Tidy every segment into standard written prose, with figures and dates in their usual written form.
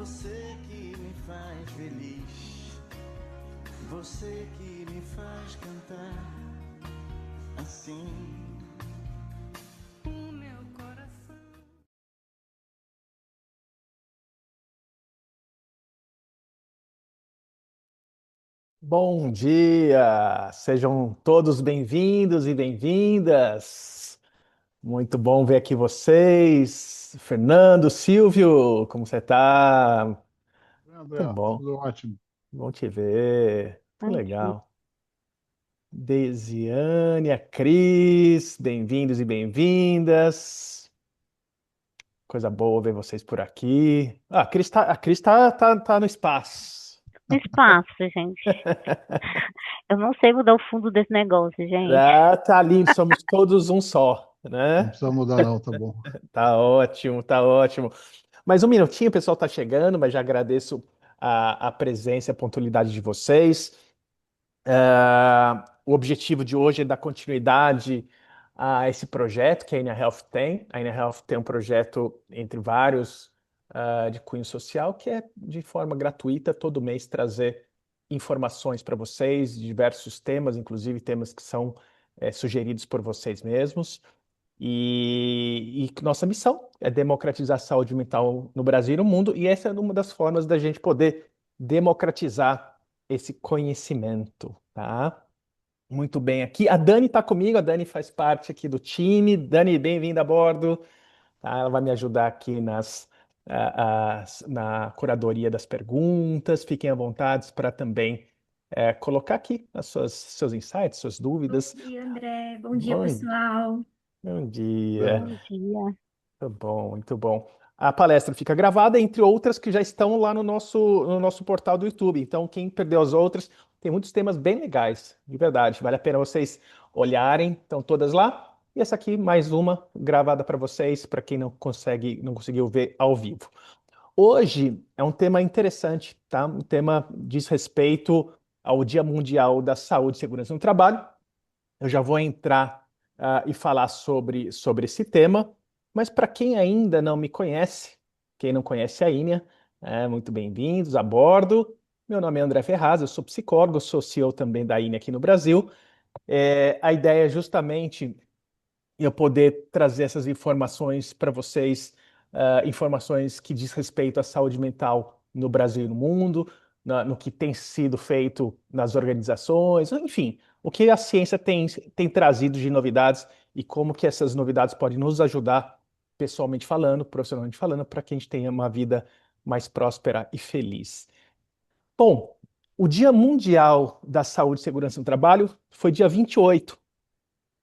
Você que me faz feliz, você que me faz cantar assim. O meu coração. Bom dia! Sejam todos bem-vindos e bem-vindas. Muito bom ver aqui vocês. Fernando, Silvio, como você tá? André, Muito bom, tudo ótimo. bom te ver. Muito Bom dia. legal. Desiane, a Cris, bem-vindos e bem-vindas. Coisa boa ver vocês por aqui. Ah, a Cris tá no espaço. No espaço, gente. Eu não sei mudar o fundo desse negócio, gente. Ah, tá ali, somos todos um só, Não né? precisa mudar, não, tá bom. Tá ótimo, tá ótimo. Mais um minutinho, o pessoal tá chegando, mas já agradeço a presença e a pontualidade de vocês. O objetivo de hoje é dar continuidade a esse projeto que a Ina Health tem. A Ina Health tem um projeto entre vários de cunho social que é de forma gratuita, todo mês trazer informações para vocês de diversos temas, inclusive temas que são sugeridos por vocês mesmos. E nossa missão é democratizar a saúde mental no Brasil e no mundo, e essa é uma das formas da gente poder democratizar esse conhecimento, tá? Muito bem aqui. A Dani está comigo, a Dani faz parte aqui do time. Dani, bem-vinda a bordo. Tá? Ela vai me ajudar aqui na curadoria das perguntas. Fiquem à vontade para também colocar aqui seus insights, suas Bom dúvidas. dia, André. Bom dia, Bom, pessoal. bom dia. Bom dia. Muito bom, muito bom. A palestra fica gravada, entre outras que já estão lá no nosso portal do YouTube. Então, quem perdeu as outras, tem muitos temas bem legais, de verdade. Vale a pena vocês olharem. Estão todas lá. E essa aqui, mais uma gravada para vocês, para quem não conseguiu ver ao vivo. Hoje é um tema interessante, tá? Um tema diz respeito ao Dia Mundial da Saúde e Segurança no Trabalho. Eu já vou entrar e falar sobre esse tema, mas para quem ainda não me conhece, quem não conhece a Inia, muito bem-vindos a bordo. Meu nome é André Ferraz, eu sou psicólogo, sou CEO também da Inia aqui no Brasil. A ideia é justamente eu poder trazer essas informações para vocês, informações que diz respeito à saúde mental no Brasil e no mundo, no que tem sido feito nas organizações, enfim, o que a ciência tem trazido de novidades e como que essas novidades podem nos ajudar, pessoalmente falando, profissionalmente falando, para que a gente tenha uma vida mais próspera e feliz. Bom, o Dia Mundial da Saúde e Segurança no Trabalho foi dia 28.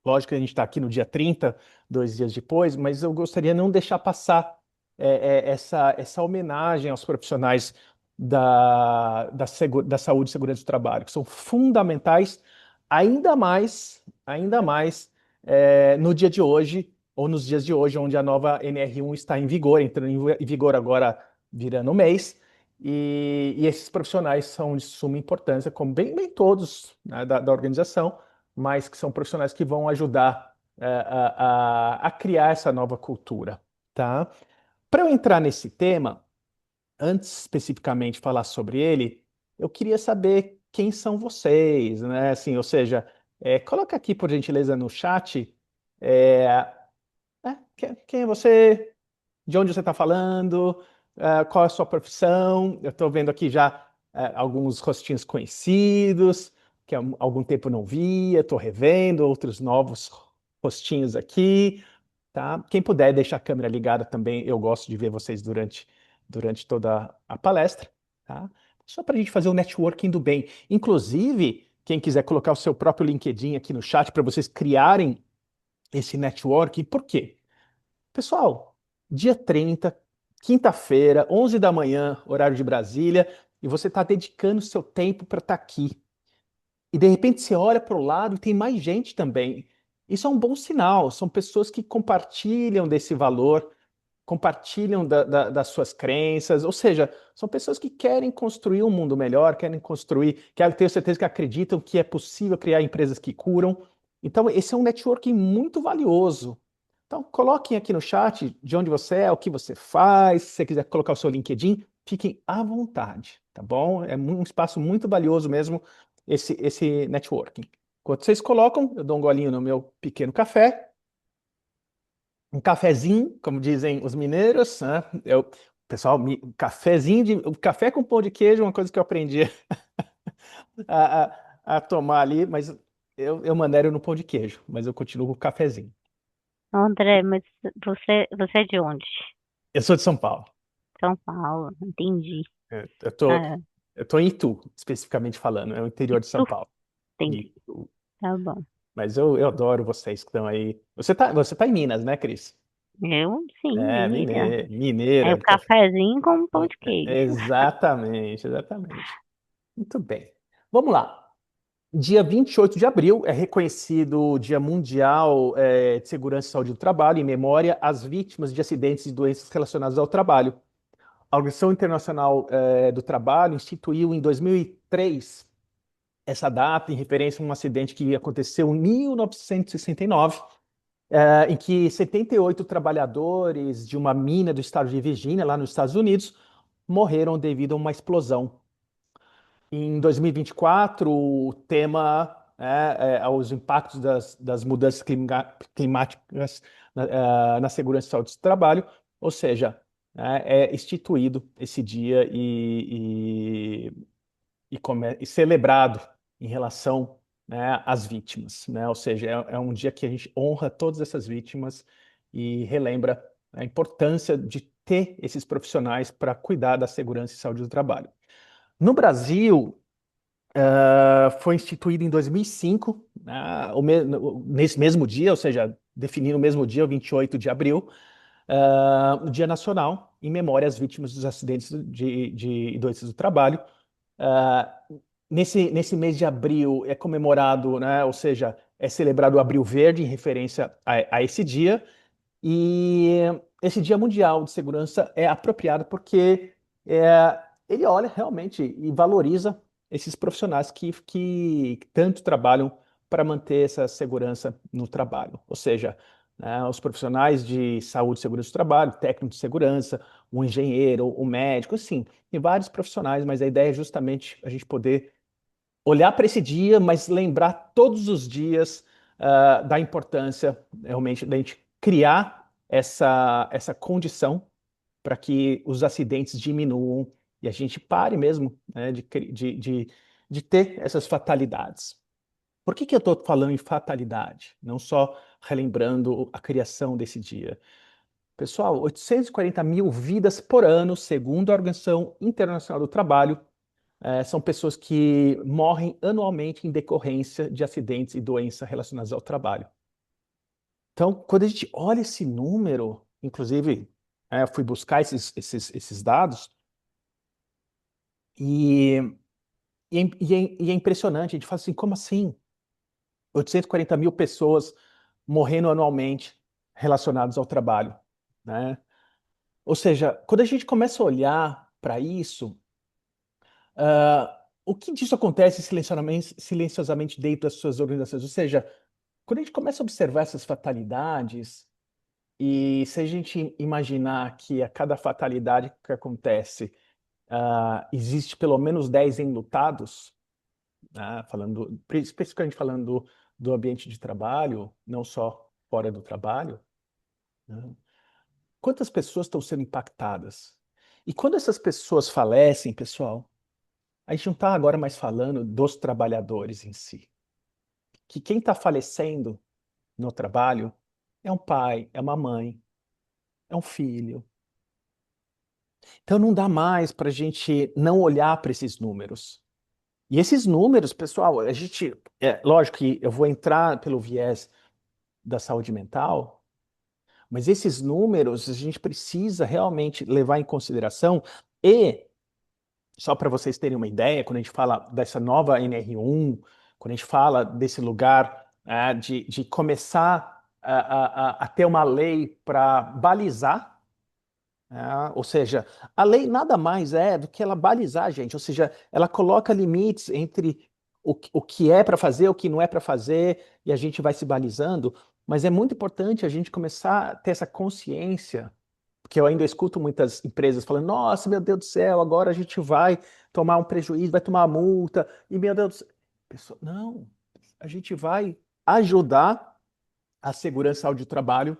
Lógico que a gente está aqui no dia 30, 2 dias depois, mas eu gostaria de não deixar passar essa homenagem aos profissionais da saúde e segurança do trabalho, que são fundamentais, ainda mais no dia de hoje, ou nos dias de hoje, onde a nova NR1 está em vigor, entrando em vigor agora, virando o mês, e esses profissionais são de suma importância, como bem todos, né, da organização, mas que são profissionais que vão ajudar a criar essa nova cultura, tá? Para eu entrar nesse tema, antes especificamente de falar sobre ele, eu queria saber quem são vocês, né? Assim, ou seja, coloca aqui por gentileza no chat, é, quem é você, de onde você está falando, qual é a sua profissão. Eu estou vendo aqui já alguns rostinhos conhecidos, que há algum tempo não via, estou revendo outros novos rostinhos aqui, tá? Quem puder deixar a câmera ligada também, eu gosto de ver vocês durante toda a palestra, tá? Só para a gente fazer o networking do bem. Inclusive, quem quiser colocar o seu próprio LinkedIn aqui no chat para vocês criarem esse networking, por quê? Pessoal, dia 30, quinta-feira, 11 da manhã, horário de Brasília, e você está dedicando seu tempo para estar aqui. E de repente você olha para o lado e tem mais gente também. Isso é um bom sinal. São pessoas que compartilham desse valor, compartilham das suas crenças, ou seja, são pessoas que querem construir um mundo melhor, querem construir, quero ter certeza que acreditam que é possível criar empresas que curam. Então, esse é um networking muito valioso. Então, coloquem aqui no chat de onde você é, o que você faz, se você quiser colocar o seu LinkedIn, fiquem à vontade, tá bom? É um espaço muito valioso mesmo, esse networking. Enquanto vocês colocam, eu dou um golinho no meu pequeno café, um cafezinho, como dizem os mineiros, né? Pessoal, o café com pão de queijo é uma coisa que eu aprendi a, a tomar ali, mas eu maneiro no pão de queijo, mas eu continuo com o cafezinho. André, mas você é de onde? Eu sou de São Paulo. São Paulo, entendi. Eu tô, Ah, eu tô em Itu, especificamente falando, é o interior de São tu, Paulo. entendi. Itu. Tá bom. Mas eu adoro vocês que estão aí. Você tá em Minas, né, Cris? Eu, sim, É, mineira. É mineira. o cafezinho com pão de queijo. Exatamente, exatamente. Muito bem. Vamos lá. Dia 28 de abril é reconhecido o Dia Mundial, de Segurança e Saúde do Trabalho, em memória às vítimas de acidentes e doenças relacionadas ao trabalho. A Organização Internacional, do Trabalho instituiu em 2003 essa data em referência a um acidente que aconteceu em 1969, em que 78 trabalhadores de uma mina do estado de Virgínia, lá nos Estados Unidos, morreram devido a uma explosão. Em 2024, o tema aos impactos das mudanças climáticas na segurança e saúde do trabalho, ou seja, é instituído esse dia e celebrado em relação, né, às vítimas, né? Ou seja, é um dia que a gente honra todas essas vítimas e relembra a importância de ter esses profissionais para cuidar da segurança e saúde do trabalho. No Brasil, foi instituído em 2005, né, nesse mesmo dia, ou seja, definindo o mesmo dia, o 28 de abril, o Dia Nacional em memória às vítimas dos acidentes de doenças do trabalho. Ah, nesse mês de abril é comemorado, né, ou seja, é celebrado o Abril Verde em referência a esse dia. E esse Dia Mundial de Segurança é apropriado porque ele olha realmente e valoriza esses profissionais que tanto trabalham para manter essa segurança no trabalho. Ou seja, né, os profissionais de saúde e segurança do trabalho, técnico de segurança, o engenheiro, o médico, assim, tem vários profissionais, mas a ideia é justamente a gente poder olhar para esse dia, mas lembrar todos os dias da importância realmente da gente criar essa condição para que os acidentes diminuam e a gente pare mesmo, né, de ter essas fatalidades. Por que eu estou falando em fatalidade? Não só relembrando a criação desse dia. Pessoal, 840 mil vidas por ano, segundo a Organização Internacional do Trabalho, são pessoas que morrem anualmente em decorrência de acidentes e doenças relacionadas ao trabalho. Então, quando a gente olha esse número, inclusive, eu fui buscar esses dados, e, e é impressionante, a gente fala assim, como assim? 840 mil pessoas morrendo anualmente relacionadas ao trabalho, né? Ou seja, quando a gente começa a olhar para isso, o que disso acontece silenciosamente dentro das suas organizações? Ou seja, quando a gente começa a observar essas fatalidades, e se a gente imaginar que a cada fatalidade que acontece, existe pelo menos 10 enlutados, né, especificamente falando do ambiente de trabalho, não só fora do trabalho, né, quantas pessoas estão sendo impactadas? E quando essas pessoas falecem, pessoal, a gente não está agora mais falando dos trabalhadores em si. Que quem está falecendo no trabalho é um pai, é uma mãe, é um filho. Então não dá mais para a gente não olhar para esses números. E esses números, pessoal, lógico que eu vou entrar pelo viés da saúde mental, mas esses números a gente precisa realmente levar em consideração e, só para vocês terem uma ideia, quando a gente fala dessa nova NR1, quando a gente fala desse lugar de começar a ter uma lei para balizar, ou seja, a lei nada mais é do que ela balizar a gente, ou seja, ela coloca limites entre o que é para fazer, o que não é para fazer, e a gente vai se balizando, mas é muito importante a gente começar a ter essa consciência, porque eu ainda escuto muitas empresas falando, nossa, meu Deus do céu, agora a gente vai tomar um prejuízo, vai tomar uma multa, e meu Deus do céu. Não, a gente vai ajudar a segurança do trabalho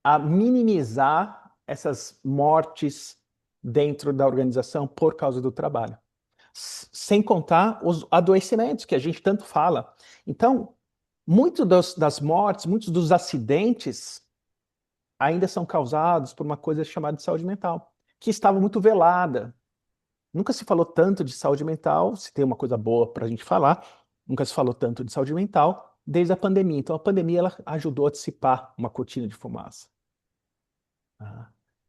a minimizar essas mortes dentro da organização por causa do trabalho. Sem contar os adoecimentos que a gente tanto fala. Então, muitas das mortes, muitos dos acidentes ainda são causados por uma coisa chamada de saúde mental, que estava muito velada. Nunca se falou tanto de saúde mental, se tem uma coisa boa para a gente falar, nunca se falou tanto de saúde mental desde a pandemia. Então, a pandemia ela ajudou a dissipar uma cortina de fumaça.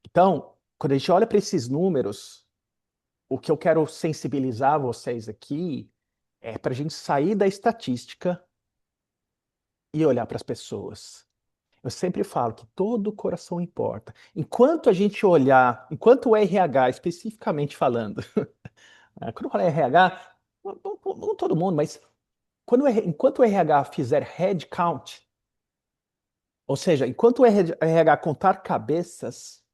Então, quando a gente olha para esses números, o que eu quero sensibilizar vocês aqui é para a gente sair da estatística e olhar para as pessoas. Eu sempre falo que todo o coração importa. Enquanto a gente olhar, enquanto o RH, especificamente falando, quando eu falo RH, não todo mundo, mas enquanto o RH fizer head count, ou seja, enquanto o RH contar cabeças,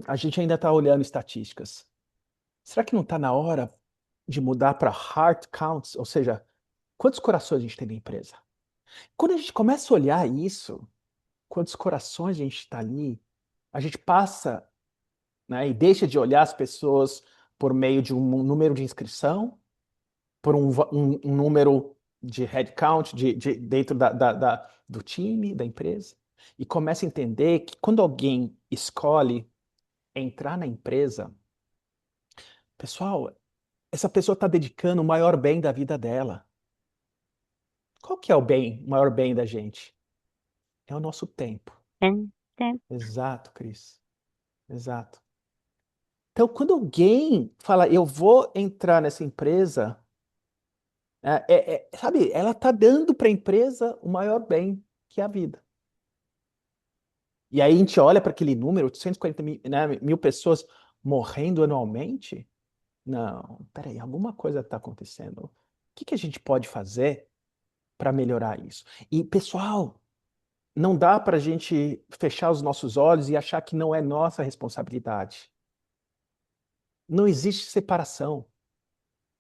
a gente ainda está olhando estatísticas. Será que não está na hora de mudar para heart counts? Ou seja, quantos corações a gente tem na empresa? Quando a gente começa a olhar isso, quantos corações a gente está ali, a gente passa, né, e deixa de olhar as pessoas por meio de um número de inscrição, por um número de headcount dentro do time, da empresa, e começa a entender que quando alguém escolhe entrar na empresa, pessoal, essa pessoa está dedicando o maior bem da vida dela. Qual que é o maior bem da gente? É o nosso tempo. Exato, Cris. Exato. Então, quando alguém fala, eu vou entrar nessa empresa, sabe, ela está dando para a empresa o maior bem, que é a vida. E aí a gente olha para aquele número, 840 mil, né, mil pessoas morrendo anualmente. Não, peraí, alguma coisa está acontecendo. O que a gente pode fazer para melhorar isso? E, pessoal, não dá para a gente fechar os nossos olhos e achar que não é nossa responsabilidade. Não existe separação.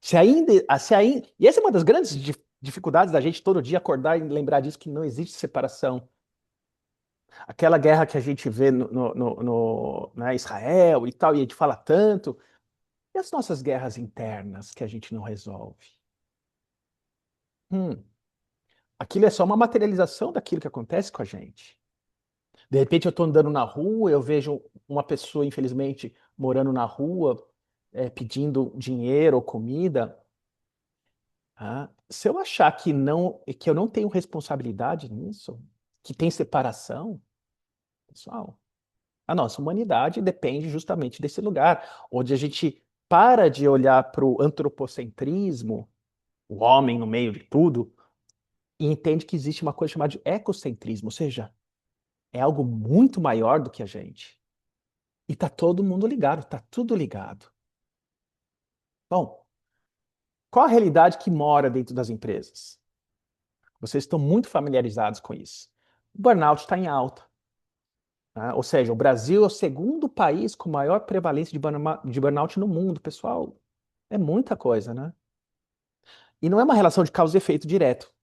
E essa é uma das grandes dificuldades da gente todo dia acordar e lembrar disso, que não existe separação. Aquela guerra que a gente vê no Israel e tal, e a gente fala tanto, e as nossas guerras internas que a gente não resolve? Aquilo é só uma materialização daquilo que acontece com a gente. De repente eu estou andando na rua, eu vejo uma pessoa, infelizmente, morando na rua, pedindo dinheiro ou comida. Se eu achar que eu não tenho responsabilidade nisso, que tem separação, pessoal, a nossa humanidade depende justamente desse lugar, onde a gente para de olhar para o antropocentrismo, o homem no meio de tudo, e entende que existe uma coisa chamada de ecocentrismo, ou seja, é algo muito maior do que a gente. E está todo mundo ligado, está tudo ligado. Bom, qual a realidade que mora dentro das empresas? Vocês estão muito familiarizados com isso. O burnout está em alta. Né? Ou seja, o Brasil é o segundo país com maior prevalência de burnout no mundo, pessoal. É muita coisa, né? E não é uma relação de causa e efeito direto.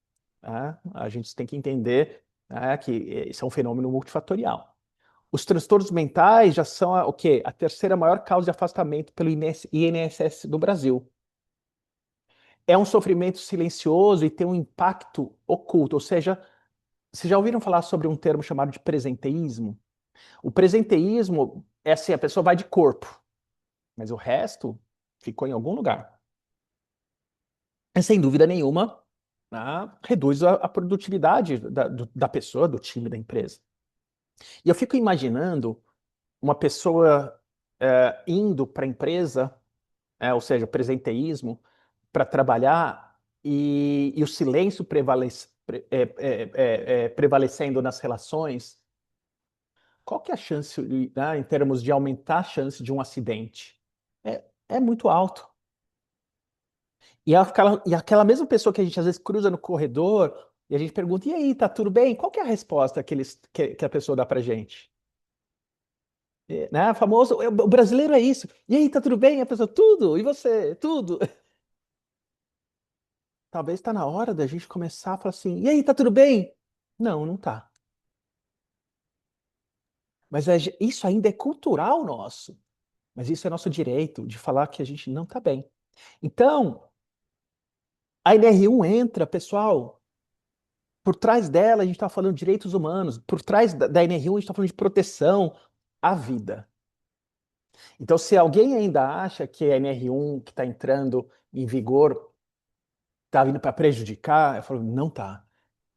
Né? A gente tem que entender, né, que isso é um fenômeno multifatorial. Os transtornos mentais já são o quê? A terceira maior causa de afastamento pelo INSS do Brasil. É um sofrimento silencioso e tem um impacto oculto, ou seja, vocês já ouviram falar sobre um termo chamado de presenteísmo? O presenteísmo é assim, a pessoa vai de corpo, mas o resto ficou em algum lugar. E, sem dúvida nenhuma, reduz a produtividade da pessoa, do time, da empresa. E eu fico imaginando uma pessoa indo para a empresa, ou seja, o presenteísmo, para trabalhar e o silêncio prevalecendo nas relações. Qual que é a chance, né, em termos de aumentar a chance de um acidente? É muito alto. E aquela mesma pessoa que a gente às vezes cruza no corredor e a gente pergunta, e aí, tá tudo bem? Qual que é a resposta que a pessoa dá pra gente? Né? Famoso, o brasileiro é isso. E aí, tá tudo bem? A pessoa, tudo. E você? Tudo. Talvez está na hora da gente começar a falar assim, e aí, tá tudo bem? Não, não tá. Mas isso ainda é cultural nosso. Mas isso é nosso direito de falar que a gente não tá bem. Então, a NR1 entra, pessoal, por trás dela a gente está falando de direitos humanos, por trás da NR1 a gente está falando de proteção à vida. Então, se alguém ainda acha que a NR1 que está entrando em vigor está vindo para prejudicar, eu falo, não tá.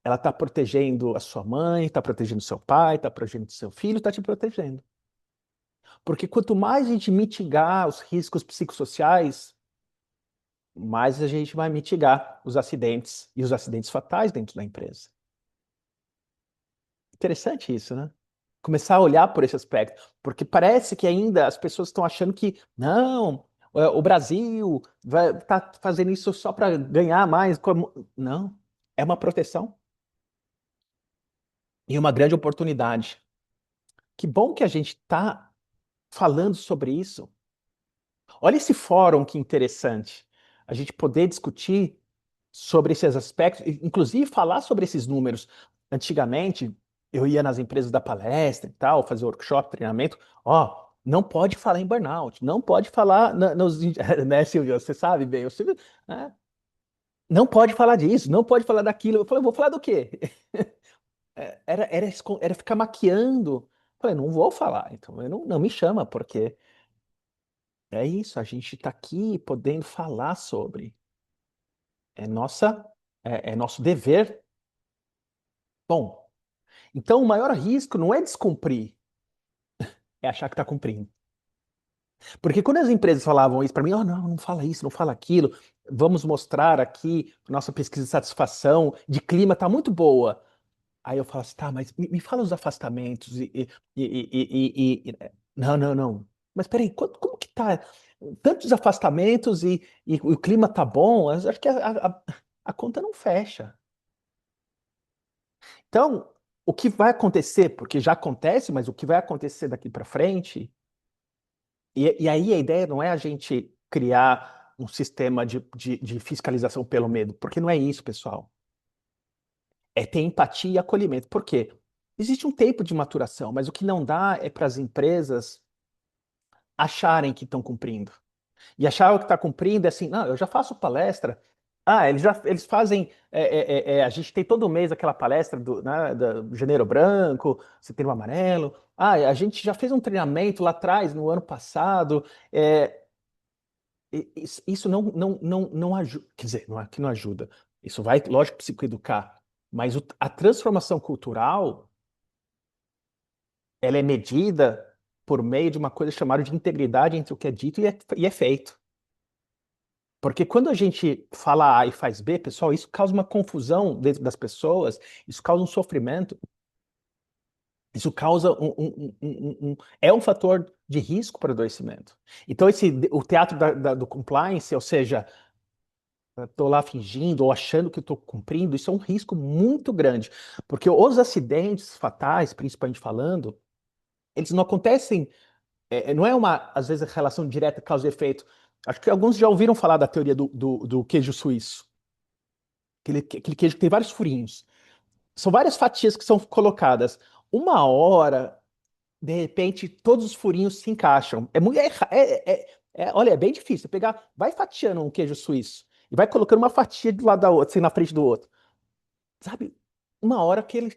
Ela está protegendo a sua mãe, está protegendo seu pai, está protegendo seu filho, está te protegendo. Porque quanto mais a gente mitigar os riscos psicossociais, mais a gente vai mitigar os acidentes e os acidentes fatais dentro da empresa. Interessante isso, né? Começar a olhar por esse aspecto, porque parece que ainda as pessoas estão achando que não, o Brasil vai tá fazendo isso só para ganhar mais. Não, é uma proteção e uma grande oportunidade. Que bom que a gente está falando sobre isso. Olha esse fórum que interessante. A gente poder discutir sobre esses aspectos, inclusive falar sobre esses números. Antigamente, eu ia nas empresas da palestra e tal, fazer workshop, treinamento. Ó, não pode falar em burnout, não pode falar né, Silvio? Você sabe bem, o Silvio, né? Não pode falar disso, não pode falar daquilo. Eu falei, vou falar do quê? Era ficar maquiando. Eu falei, não vou falar, então eu não me chama, porque é isso, a gente está aqui podendo falar sobre. É nossa, é nosso dever. Bom, então o maior risco não é descumprir, é achar que está cumprindo. Porque quando as empresas falavam isso para mim, oh, não, não fala isso, não fala aquilo, vamos mostrar aqui nossa pesquisa de satisfação de clima está muito boa. Aí eu falo assim, tá, mas me fala os afastamentos não, não, não. Mas peraí, como que tá? Tantos afastamentos e o clima tá bom? Eu acho que a conta não fecha. Então, o que vai acontecer, porque já acontece, mas o que vai acontecer daqui para frente, e aí a ideia não é a gente criar um sistema de fiscalização pelo medo, porque não é isso, pessoal. É ter empatia e acolhimento. Por quê? Existe um tempo de maturação, mas o que não dá é para as empresas acharem que estão cumprindo. E achar que está cumprindo é assim, não, eu já faço palestra. Ah, eles fazem. A gente tem todo mês aquela palestra né, do Janeiro Branco, Setembro Amarelo. Ah, a gente já fez um treinamento lá atrás, no ano passado. Isso não ajuda. Quer dizer, não é que não ajuda. Isso vai, lógico, psicoeducar. Mas a transformação cultural, ela é medida por meio de uma coisa chamada de integridade entre o que é dito e é feito. Porque quando a gente fala A e faz B, pessoal, isso causa uma confusão dentro das pessoas, isso causa um sofrimento, isso causa é um fator de risco para o adoecimento. Então, o teatro do compliance, ou seja, estou lá fingindo ou achando que estou cumprindo, isso é um risco muito grande, porque os acidentes fatais, principalmente falando, eles não acontecem, não é às vezes, a relação direta causa e efeito. Acho que alguns já ouviram falar da teoria do queijo suíço. Aquele queijo que tem vários furinhos. São várias fatias que são colocadas. Uma hora, de repente, todos os furinhos se encaixam. É muito, olha, é bem difícil. Você pegar, vai fatiando um queijo suíço e vai colocando uma fatia do lado da outra, assim, na frente do outro. Sabe? Uma hora aquele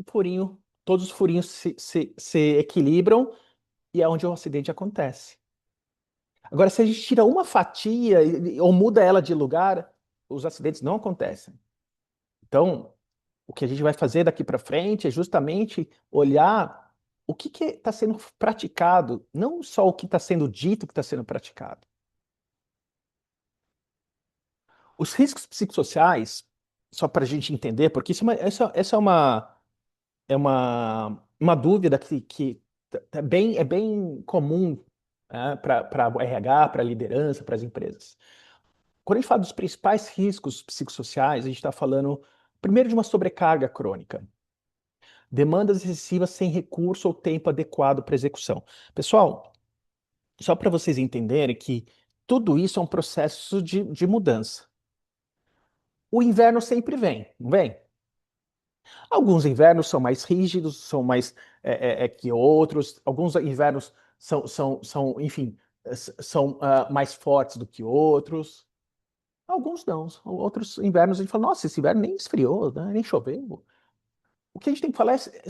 furinho, todos os furinhos se equilibram e é onde o acidente acontece. Agora, se a gente tira uma fatia ou muda ela de lugar, os acidentes não acontecem. Então, o que a gente vai fazer daqui para frente é justamente olhar o que está sendo praticado, não só o que está sendo dito que está sendo praticado. Os riscos psicossociais, só para a gente entender, porque essa é uma dúvida que é bem comum, né, para o RH, para a liderança, para as empresas. Quando a gente fala dos principais riscos psicossociais, a gente está falando primeiro de uma sobrecarga crônica. Demandas excessivas sem recurso ou tempo adequado para execução. Pessoal, só para vocês entenderem que tudo isso é um processo de mudança. O inverno sempre vem, não vem? Alguns invernos são mais rígidos, são mais que outros. Alguns invernos enfim, são mais fortes do que outros. Alguns não. Outros invernos a gente fala, nossa, esse inverno nem esfriou, né? Nem choveu. O que a gente tem que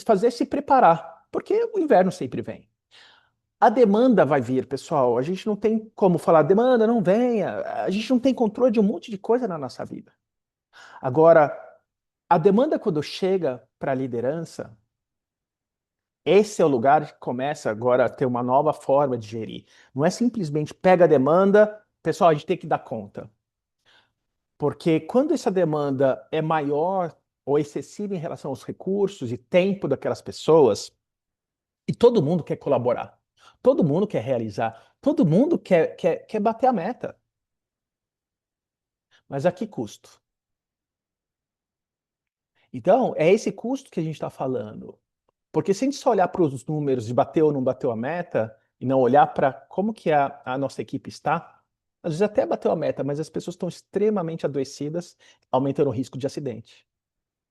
fazer é se preparar, porque o inverno sempre vem. A demanda vai vir, pessoal. A gente não tem como falar, demanda não venha. A gente não tem controle de um monte de coisa na nossa vida. Agora, a demanda quando chega para a liderança, esse é o lugar que começa agora a ter uma nova forma de gerir. Não é simplesmente pega a demanda, pessoal, a gente tem que dar conta. Porque quando essa demanda é maior ou excessiva em relação aos recursos e tempo daquelas pessoas, e todo mundo quer colaborar, todo mundo quer realizar, todo mundo quer bater a meta. Mas a que custo? Então, é esse custo que a gente está falando. Porque se a gente só olhar para os números de bateu ou não bateu a meta, e não olhar para como que a nossa equipe está, às vezes até bateu a meta, mas as pessoas estão extremamente adoecidas, aumentando o risco de acidente.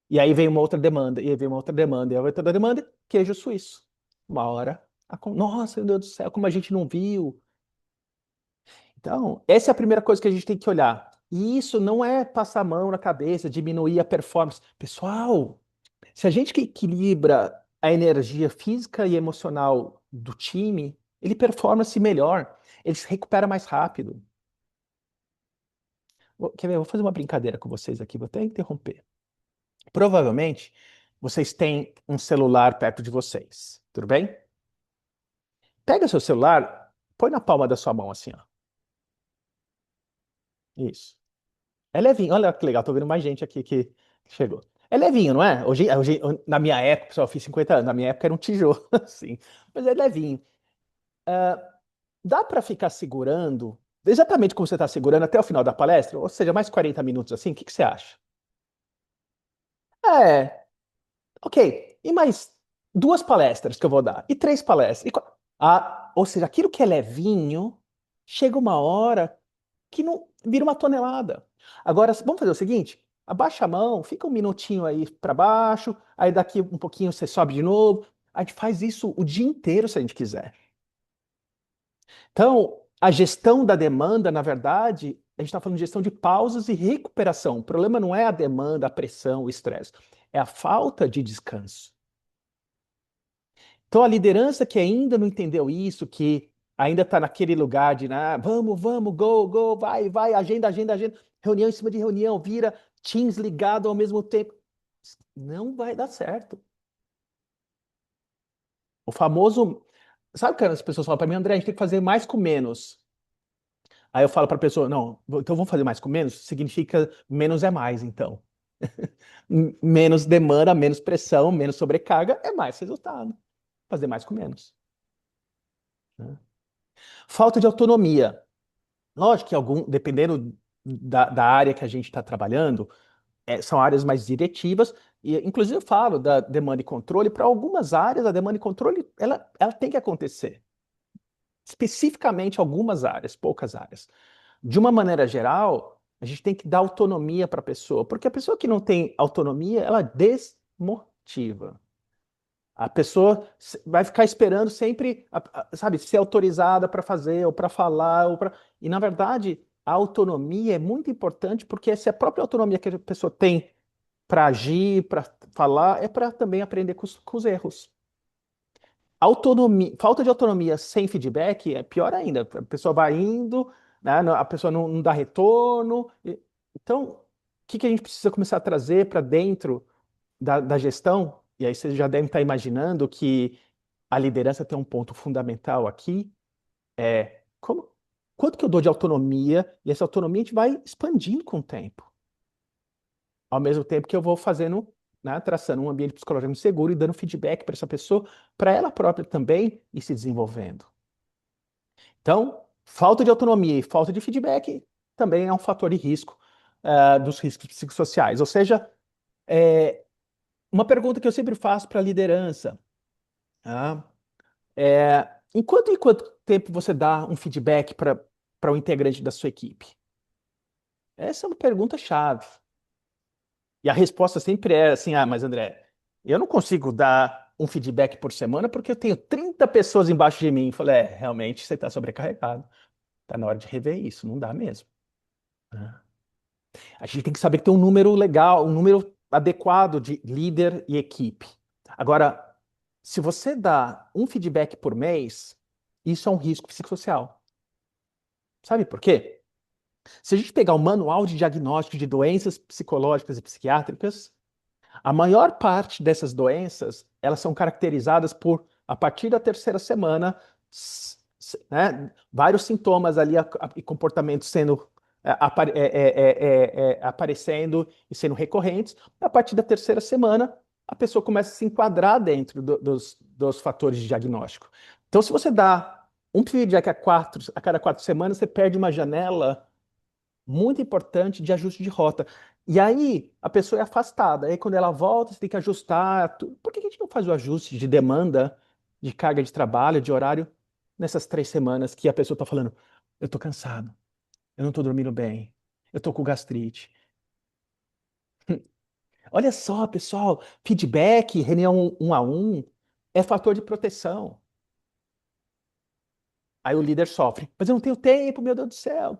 E aí vem uma outra demanda, e aí vem uma outra demanda, e aí vem outra demanda, queijo suíço. Uma hora, nossa, meu Deus do céu, como a gente não viu. Então, essa é a primeira coisa que a gente tem que olhar. E isso não é passar a mão na cabeça, diminuir a performance. Pessoal, se a gente que equilibra a energia física e emocional do time, ele performa-se melhor, ele se recupera mais rápido. Quer ver? Eu vou fazer uma brincadeira com vocês aqui, vou até interromper. Provavelmente, vocês têm um celular perto de vocês, tudo bem? Pega seu celular, põe na palma da sua mão assim, ó. Isso. É levinho, olha que legal, tô vendo mais gente aqui que chegou. É levinho, não é? Hoje, na minha época, pessoal, eu fiz 50 anos, na minha época era um tijolo, assim. Mas é levinho. Dá para ficar segurando, exatamente como você está segurando até o final da palestra? Ou seja, mais 40 minutos assim? O que você acha? É, ok. E mais duas palestras que eu vou dar? E três palestras? Ou seja, aquilo que é levinho, chega uma hora que não vira uma tonelada. Agora, vamos fazer o seguinte: abaixa a mão, fica um minutinho aí para baixo, aí daqui um pouquinho você sobe de novo. A gente faz isso o dia inteiro se a gente quiser. Então, a gestão da demanda, na verdade, a gente está falando de gestão de pausas e recuperação. O problema não é a demanda, a pressão, o estresse, é a falta de descanso. Então, a liderança que ainda não entendeu isso, que ainda está naquele lugar de vamos, vamos, go, go, vai, vai, agenda, agenda, agenda, reunião em cima de reunião, vira Teams ligado ao mesmo tempo. Não vai dar certo. O famoso. Sabe o que as pessoas falam para mim, André, a gente tem que fazer mais com menos. Aí eu falo para a pessoa, não, então vamos fazer mais com menos? Significa menos é mais, então. Menos demanda, menos pressão, menos sobrecarga, é mais resultado. Fazer mais com menos. Né? Falta de autonomia. Lógico que dependendo da área que a gente está trabalhando, são áreas mais diretivas, e inclusive eu falo da demanda e controle, para algumas áreas a demanda e controle ela tem que acontecer. Especificamente algumas áreas, poucas áreas. De uma maneira geral, a gente tem que dar autonomia para a pessoa, porque a pessoa que não tem autonomia, ela desmotiva. A pessoa vai ficar esperando sempre, sabe, ser autorizada para fazer, ou para falar, e na verdade, a autonomia é muito importante, porque essa é a própria autonomia que a pessoa tem para agir, para falar, é para também aprender com os erros. Falta de autonomia sem feedback é pior ainda. A pessoa vai indo, né, a pessoa não dá retorno. Então, o que a gente precisa começar a trazer para dentro da gestão? E aí vocês já devem estar imaginando que a liderança tem um ponto fundamental aqui, quanto que eu dou de autonomia, e essa autonomia a gente vai expandindo com o tempo. Ao mesmo tempo que eu vou fazendo, né, traçando um ambiente psicologicamente seguro e dando feedback para essa pessoa, para ela própria também ir se desenvolvendo. Então, falta de autonomia e falta de feedback também é um fator de risco dos riscos psicossociais. Ou seja, Uma pergunta que eu sempre faço para a liderança, tá? Em quanto tempo você dá um feedback para o integrante da sua equipe? Essa é uma pergunta chave. E a resposta sempre é assim: ah, mas André, eu não consigo dar um feedback por semana porque eu tenho 30 pessoas embaixo de mim. Eu falei, realmente você está sobrecarregado. Está na hora de rever isso, não dá mesmo. Né? A gente tem que saber que tem um número legal, um número adequado de líder e equipe. Agora, se você dá um feedback por mês, isso é um risco psicossocial. Sabe por quê? Se a gente pegar o manual de diagnóstico de doenças psicológicas e psiquiátricas, a maior parte dessas doenças, elas são caracterizadas por, a partir da terceira semana, né, vários sintomas ali e comportamentos sendo aparecendo e sendo recorrentes. A partir da terceira semana, a pessoa começa a se enquadrar dentro dos fatores de diagnóstico. Então, se você dá um feedback a cada 4 semanas, você perde uma janela muito importante de ajuste de rota. E aí a pessoa é afastada. Aí quando ela volta, você tem que ajustar. Por que a gente não faz o ajuste de demanda, de carga de trabalho, de horário, nessas 3 semanas que a pessoa está falando, eu estou cansado, eu não estou dormindo bem, eu estou com gastrite. Olha só, pessoal, feedback, reunião 1 a 1, é fator de proteção. Aí o líder sofre. Mas eu não tenho tempo, meu Deus do céu.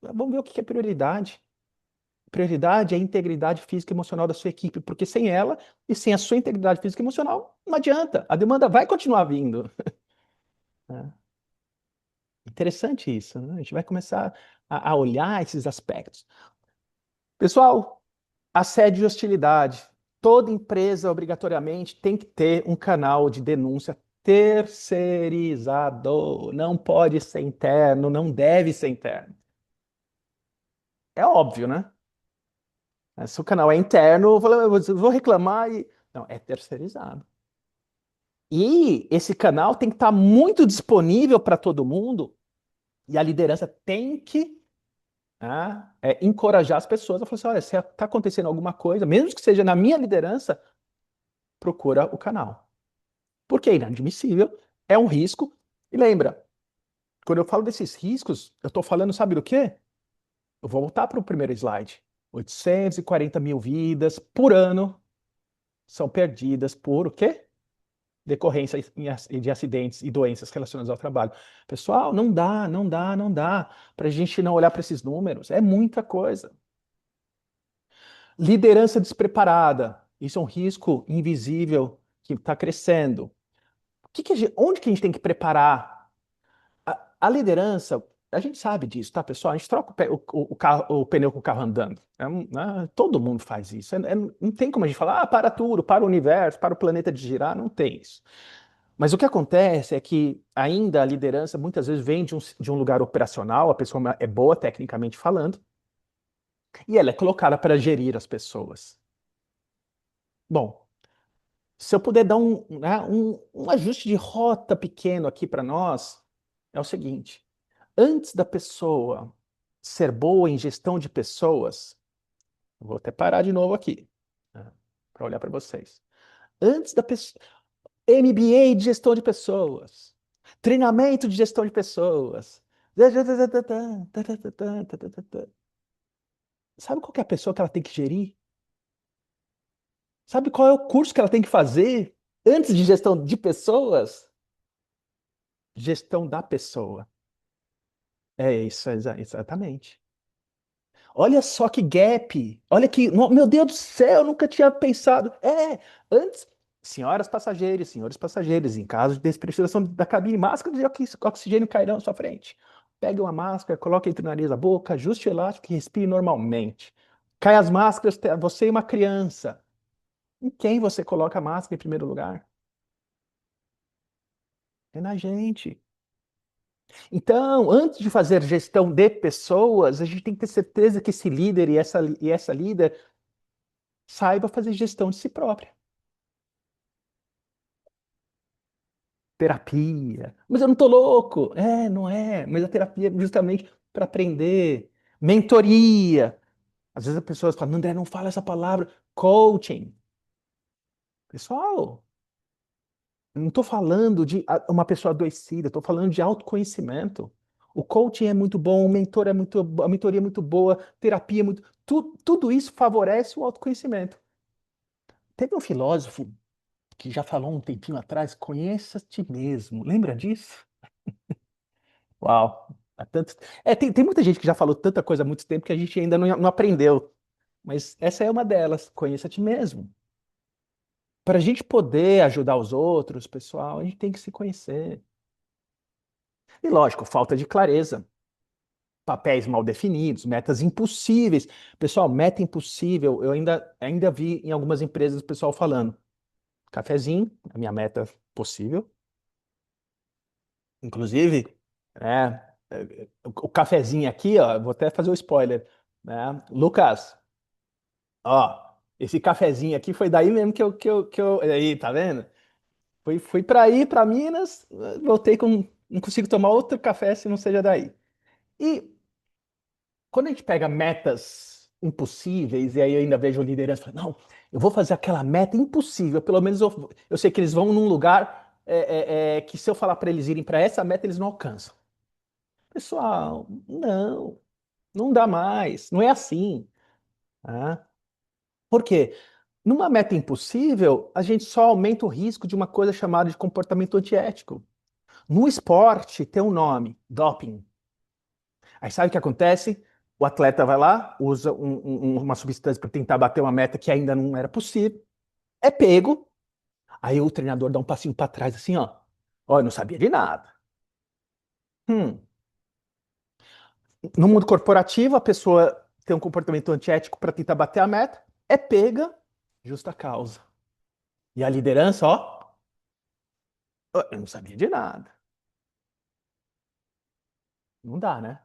Vamos ver o que é prioridade. Prioridade é a integridade física e emocional da sua equipe, porque sem ela e sem a sua integridade física e emocional, não adianta. A demanda vai continuar vindo. Né? Interessante isso, né? A gente vai começar a olhar esses aspectos. Pessoal, assédio e hostilidade. Toda empresa, obrigatoriamente, tem que ter um canal de denúncia terceirizado. Não pode ser interno, não deve ser interno. É óbvio, né? Se o canal é interno, eu vou reclamar e. Não, é terceirizado. E esse canal tem que estar muito disponível para todo mundo, e a liderança tem que encorajar as pessoas a falar assim: olha, se está acontecendo alguma coisa, mesmo que seja na minha liderança, procura o canal. Porque é inadmissível, é um risco. E lembra, quando eu falo desses riscos, eu estou falando, sabe do quê? Eu vou voltar para o primeiro slide. 840 mil vidas por ano são perdidas por o quê? Decorrência de acidentes e doenças relacionadas ao trabalho. Pessoal, não dá, não dá, não dá para a gente não olhar para esses números. É muita coisa. Liderança despreparada. Isso é um risco invisível que está crescendo. Onde que a gente tem que preparar? A liderança, a gente sabe disso, tá, pessoal? A gente troca o pneu com o carro andando. Todo mundo faz isso. Não tem como a gente falar, para tudo, para o universo, para o planeta de girar. Não tem isso. Mas o que acontece é que ainda a liderança muitas vezes vem de um lugar operacional, a pessoa é boa tecnicamente falando, e ela é colocada para gerir as pessoas. Bom, se eu puder dar um ajuste de rota pequeno aqui para nós, é o seguinte: antes da pessoa ser boa em gestão de pessoas, vou até parar de novo aqui, né, para olhar para vocês. Antes da pessoa. MBA de gestão de pessoas. Treinamento de gestão de pessoas. Sabe qual que é a pessoa que ela tem que gerir? Sabe qual é o curso que ela tem que fazer antes de gestão de pessoas? Gestão da pessoa. É isso, exatamente. Olha só que gap. Olha que, meu Deus do céu, eu nunca tinha pensado. Antes, senhoras passageiras, senhores passageiros, em caso de despressurização da cabine, máscara de oxigênio cairão à sua frente. Pegue uma máscara, coloque entre o nariz e a boca, ajuste o elástico e respire normalmente. Cai as máscaras, você e uma criança. Em quem você coloca a máscara em primeiro lugar? É na gente. Então, antes de fazer gestão de pessoas, a gente tem que ter certeza que esse líder e essa líder saiba fazer gestão de si própria. Terapia. Mas eu não tô louco. Não é. Mas a terapia é justamente para aprender. Mentoria. Às vezes as pessoas falam, André, não fala essa palavra. Coaching. Pessoal, não estou falando de uma pessoa adoecida, estou falando de autoconhecimento. O coaching é muito bom, o mentor é muito, a mentoria é muito boa, terapia é muito. Tudo isso favorece o autoconhecimento. Teve um filósofo que já falou um tempinho atrás, conheça-te mesmo. Lembra disso? Uau! Há tanto... tem muita gente que já falou tanta coisa há muito tempo que a gente ainda não aprendeu. Mas essa é uma delas, conheça-te mesmo. Para a gente poder ajudar os outros, pessoal, a gente tem que se conhecer. E lógico, falta de clareza. Papéis mal definidos, metas impossíveis. Pessoal, meta impossível. Eu ainda vi em algumas empresas o pessoal falando. Cafezinho, a minha meta possível. Inclusive, né, o cafezinho aqui, ó, vou até fazer o spoiler, né? Lucas, ó, esse cafezinho aqui foi daí mesmo que eu aí, tá vendo? Fui para aí, para Minas, voltei com, não consigo tomar outro café se não seja daí. E quando a gente pega metas impossíveis, e aí eu ainda vejo liderança, não, eu vou fazer aquela meta impossível, pelo menos eu sei que eles vão num lugar que se eu falar para eles irem para essa meta, eles não alcançam. Pessoal, não dá mais, não é assim. Tá? Por quê? Numa meta impossível, a gente só aumenta o risco de uma coisa chamada de comportamento antiético. No esporte tem um nome, doping. Aí sabe o que acontece? O atleta vai lá, usa uma substância para tentar bater uma meta que ainda não era possível, é pego, aí o treinador dá um passinho para trás assim, ó. Ó, eu não sabia de nada. Hum. No mundo corporativo, a pessoa tem um comportamento antiético para tentar bater a meta, é pega, justa causa. E a liderança, ó, eu não sabia de nada. Não dá, né?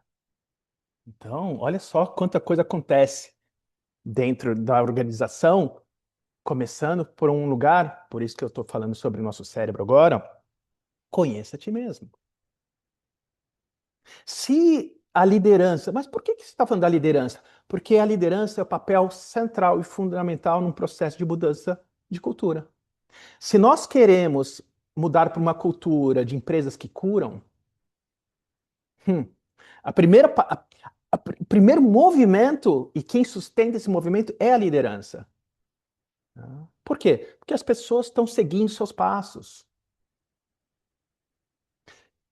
Então, olha só quanta coisa acontece dentro da organização, começando por um lugar, por isso que eu estou falando sobre o nosso cérebro agora, conheça a ti mesmo. Se a liderança, mas por que você está falando da liderança? Porque a liderança é o papel central e fundamental num processo de mudança de cultura. Se nós queremos mudar para uma cultura de empresas que curam, hum, a primeira, o primeiro movimento e quem sustenta esse movimento é a liderança. Por quê? Porque as pessoas estão seguindo seus passos.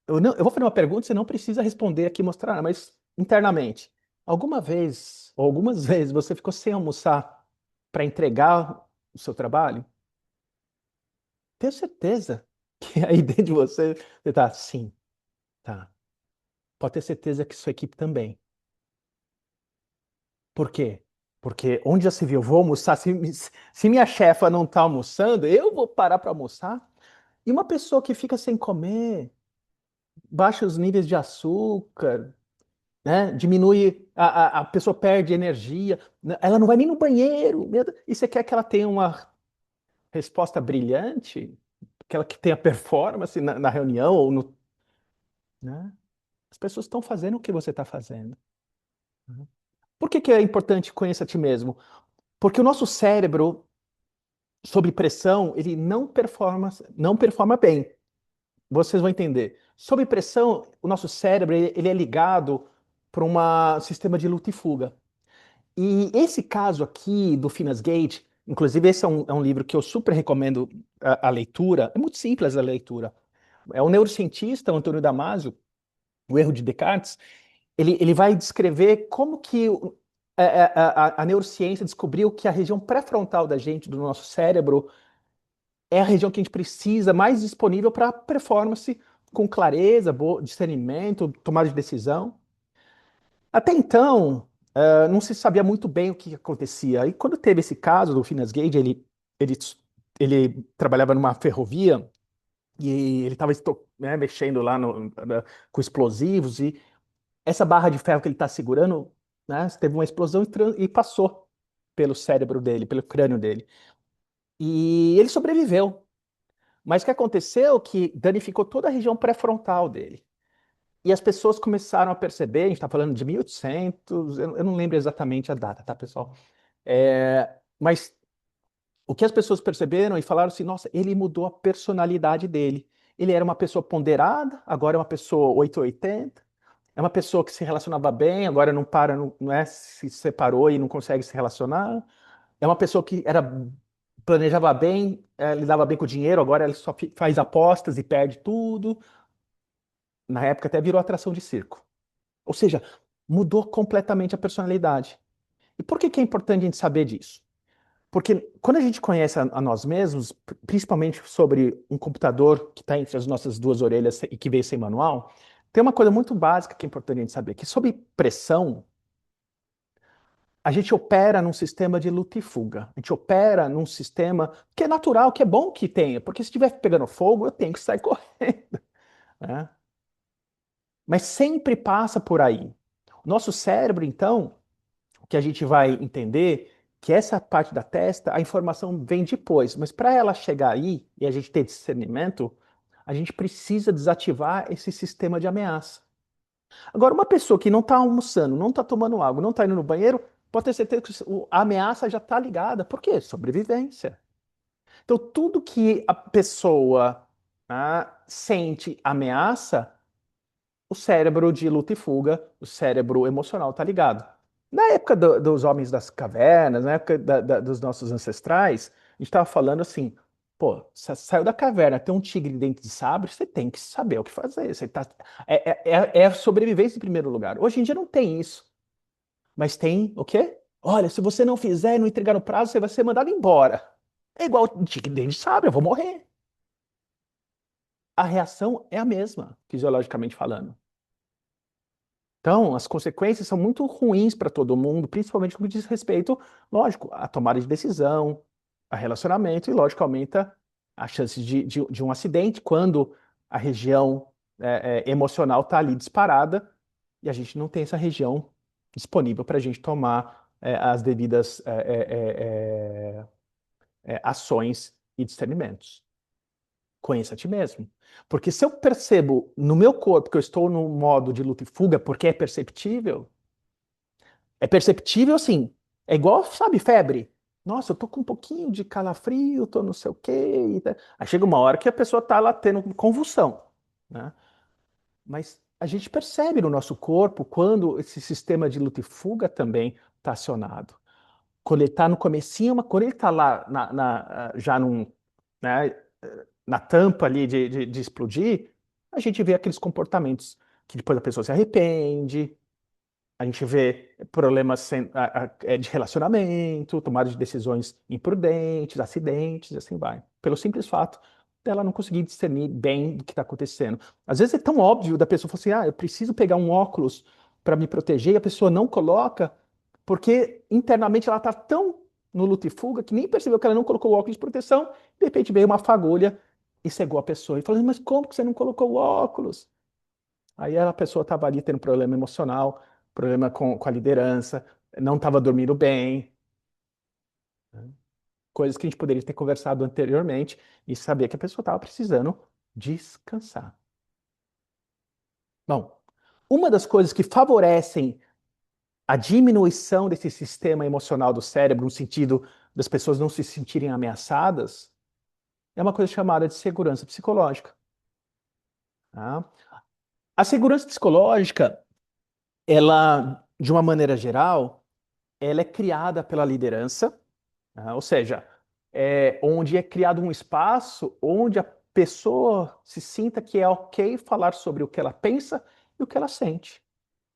Eu vou fazer uma pergunta, você não precisa responder aqui e mostrar, mas internamente. Alguma vez, ou algumas vezes, você ficou sem almoçar para entregar o seu trabalho? Tenho certeza que aí dentro de você tá, sim, tá. Pode ter certeza que sua equipe também. Por quê? Porque onde já se viu, eu vou almoçar, se minha chefa não está almoçando, eu vou parar para almoçar. E uma pessoa que fica sem comer, baixa os níveis de açúcar, né? Diminui, a pessoa perde energia, né? Ela não vai nem no banheiro. E você quer que ela tenha uma resposta brilhante? Que ela que tenha performance na reunião ou no, né? As pessoas estão fazendo o que você está fazendo. Né? Por que é importante conhecer a ti mesmo? Porque o nosso cérebro, sob pressão, ele não performa bem. Vocês vão entender. Sob pressão, o nosso cérebro ele é ligado para um sistema de luta e fuga. E esse caso aqui do Finas Gate, inclusive esse é um livro que eu super recomendo a leitura, é muito simples a leitura. É o neurocientista Antônio Damasio, o erro de Descartes, ele vai descrever como que a neurociência descobriu que a região pré-frontal da gente, do nosso cérebro, é a região que a gente precisa mais disponível para performance com clareza, discernimento, tomada de decisão. Até então, não se sabia muito bem o que acontecia. E quando teve esse caso do Finas Gage, ele, ele trabalhava numa ferrovia e ele estava mexendo lá com explosivos e essa barra de ferro que ele está segurando, né, teve uma explosão e passou pelo cérebro dele, pelo crânio dele. E ele sobreviveu. Mas o que aconteceu é que danificou toda a região pré-frontal dele. E as pessoas começaram a perceber, a gente está falando de 1800, eu não lembro exatamente a data, tá, pessoal? Mas o que as pessoas perceberam e falaram assim, nossa, ele mudou a personalidade dele. Ele era uma pessoa ponderada, agora é uma pessoa 880. É uma pessoa que se relacionava bem, agora não para, não é, se separou e não consegue se relacionar. É uma pessoa que planejava bem, lidava bem com o dinheiro, agora ela só faz apostas e perde tudo. Na época até virou atração de circo. Ou seja, mudou completamente a personalidade. E por que que é importante a gente saber disso? Porque quando a gente conhece a nós mesmos, principalmente sobre um computador que está entre as nossas duas orelhas e que veio sem manual, tem uma coisa muito básica que é importante a gente saber, que sob pressão, a gente opera num sistema de luta e fuga. A gente opera num sistema que é natural, que é bom que tenha, porque se estiver pegando fogo, eu tenho que sair correndo, né? Mas sempre passa por aí. O nosso cérebro, então, o que a gente vai entender que essa parte da testa, a informação vem depois, mas para ela chegar aí e a gente ter discernimento, a gente precisa desativar esse sistema de ameaça. Agora, uma pessoa que não está almoçando, não está tomando água, não está indo no banheiro, pode ter certeza que a ameaça já está ligada. Por quê? Sobrevivência. Então, tudo que a pessoa sente ameaça, o cérebro de luta e fuga, o cérebro emocional está ligado. Na época dos homens das cavernas, na época dos nossos ancestrais, a gente estava falando assim, pô, você saiu da caverna, tem um tigre de dente de sabre, você tem que saber o que fazer. É sobrevivência em primeiro lugar. Hoje em dia não tem isso. Mas tem o quê? Olha, se você não fizer, não entregar no prazo, você vai ser mandado embora. É igual o tigre de dente de sabre, eu vou morrer. A reação é a mesma, fisiologicamente falando. Então, as consequências são muito ruins para todo mundo, principalmente no que diz respeito, lógico, à tomada de decisão, a relacionamento, e lógico, aumenta a chance de um acidente quando a região emocional está ali disparada e a gente não tem essa região disponível para a gente tomar as devidas ações e discernimentos. Conheça a ti mesmo. Porque se eu percebo no meu corpo que eu estou no modo de luta e fuga, porque é perceptível assim, é igual, sabe, febre. Nossa, eu tô com um pouquinho de calafrio, tô não sei o quê. Aí chega uma hora que a pessoa tá lá tendo convulsão, né? Mas a gente percebe no nosso corpo quando esse sistema de luta e fuga também está acionado. Quando ele está no comecinho, quando ele está lá já né, na tampa ali de explodir, a gente vê aqueles comportamentos que depois a pessoa se arrepende, a gente vê problemas de relacionamento, tomada de decisões imprudentes, acidentes e assim vai. Pelo simples fato dela não conseguir discernir bem do que está acontecendo. Às vezes é tão óbvio da pessoa falar assim, eu preciso pegar um óculos para me proteger, e a pessoa não coloca, porque internamente ela está tão no luta e fuga que nem percebeu que ela não colocou o óculos de proteção, de repente veio uma fagulha e cegou a pessoa. E falou, mas como que você não colocou o óculos? Aí a pessoa estava ali tendo problema emocional, problema com a liderança, não estava dormindo bem, né? Coisas que a gente poderia ter conversado anteriormente e saber que a pessoa estava precisando descansar. Bom, uma das coisas que favorecem a diminuição desse sistema emocional do cérebro, no sentido das pessoas não se sentirem ameaçadas, é uma coisa chamada de segurança psicológica. Tá? A segurança psicológica, ela, de uma maneira geral, ela é criada pela liderança, ou seja, onde é criado um espaço onde a pessoa se sinta que é ok falar sobre o que ela pensa e o que ela sente,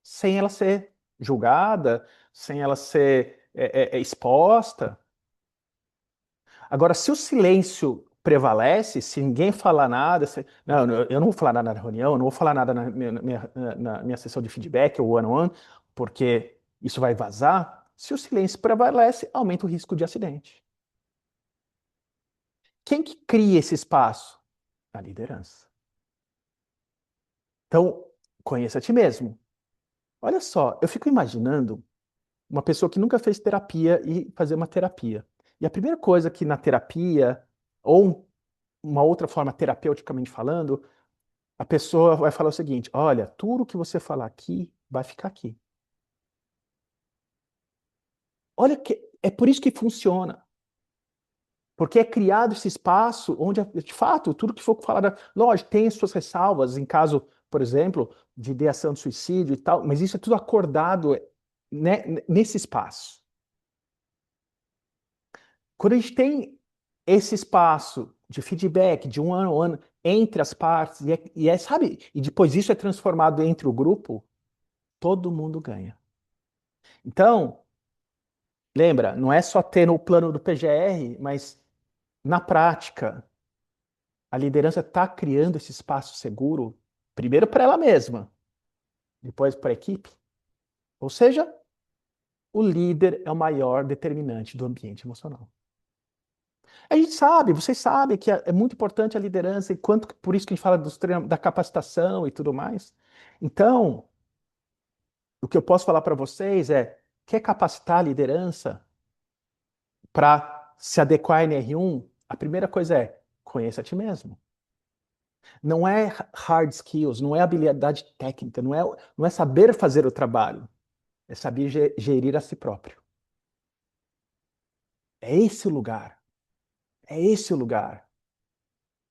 sem ela ser julgada, sem ela ser exposta. Agora, se o silêncio prevalece, se ninguém falar nada, não, eu não vou falar nada na reunião, eu não vou falar nada na minha sessão de feedback ou one-on-one, porque isso vai vazar. Se o silêncio prevalece, aumenta o risco de acidente. Quem que cria esse espaço? A liderança. Então, conheça a ti mesmo. Olha só, eu fico imaginando uma pessoa que nunca fez terapia e fazer uma terapia. E a primeira coisa que na terapia, ou uma outra forma terapeuticamente falando, a pessoa vai falar o seguinte: olha, tudo que você falar aqui vai ficar aqui. Olha que é por isso que funciona. Porque é criado esse espaço onde, de fato, tudo que for falado, lógico, tem suas ressalvas em caso, por exemplo, de ideação de suicídio e tal, mas isso é tudo acordado, né, nesse espaço. Quando a gente tem esse espaço de feedback de um ano a ano entre as partes, sabe, e depois isso é transformado entre o grupo, todo mundo ganha. Então, lembra, não é só ter no plano do PGR, mas na prática, a liderança está criando esse espaço seguro, primeiro para ela mesma, depois para a equipe. Ou seja, o líder é o maior determinante do ambiente emocional. A gente sabe, vocês sabem que é muito importante a liderança, e quanto, por isso que a gente fala da capacitação e tudo mais. Então, o que eu posso falar para vocês é, quer capacitar a liderança para se adequar à NR1? A primeira coisa é, conheça a ti mesmo. Não é hard skills, não é habilidade técnica, não é saber fazer o trabalho, é saber gerir a si próprio. É esse o lugar. É esse o lugar.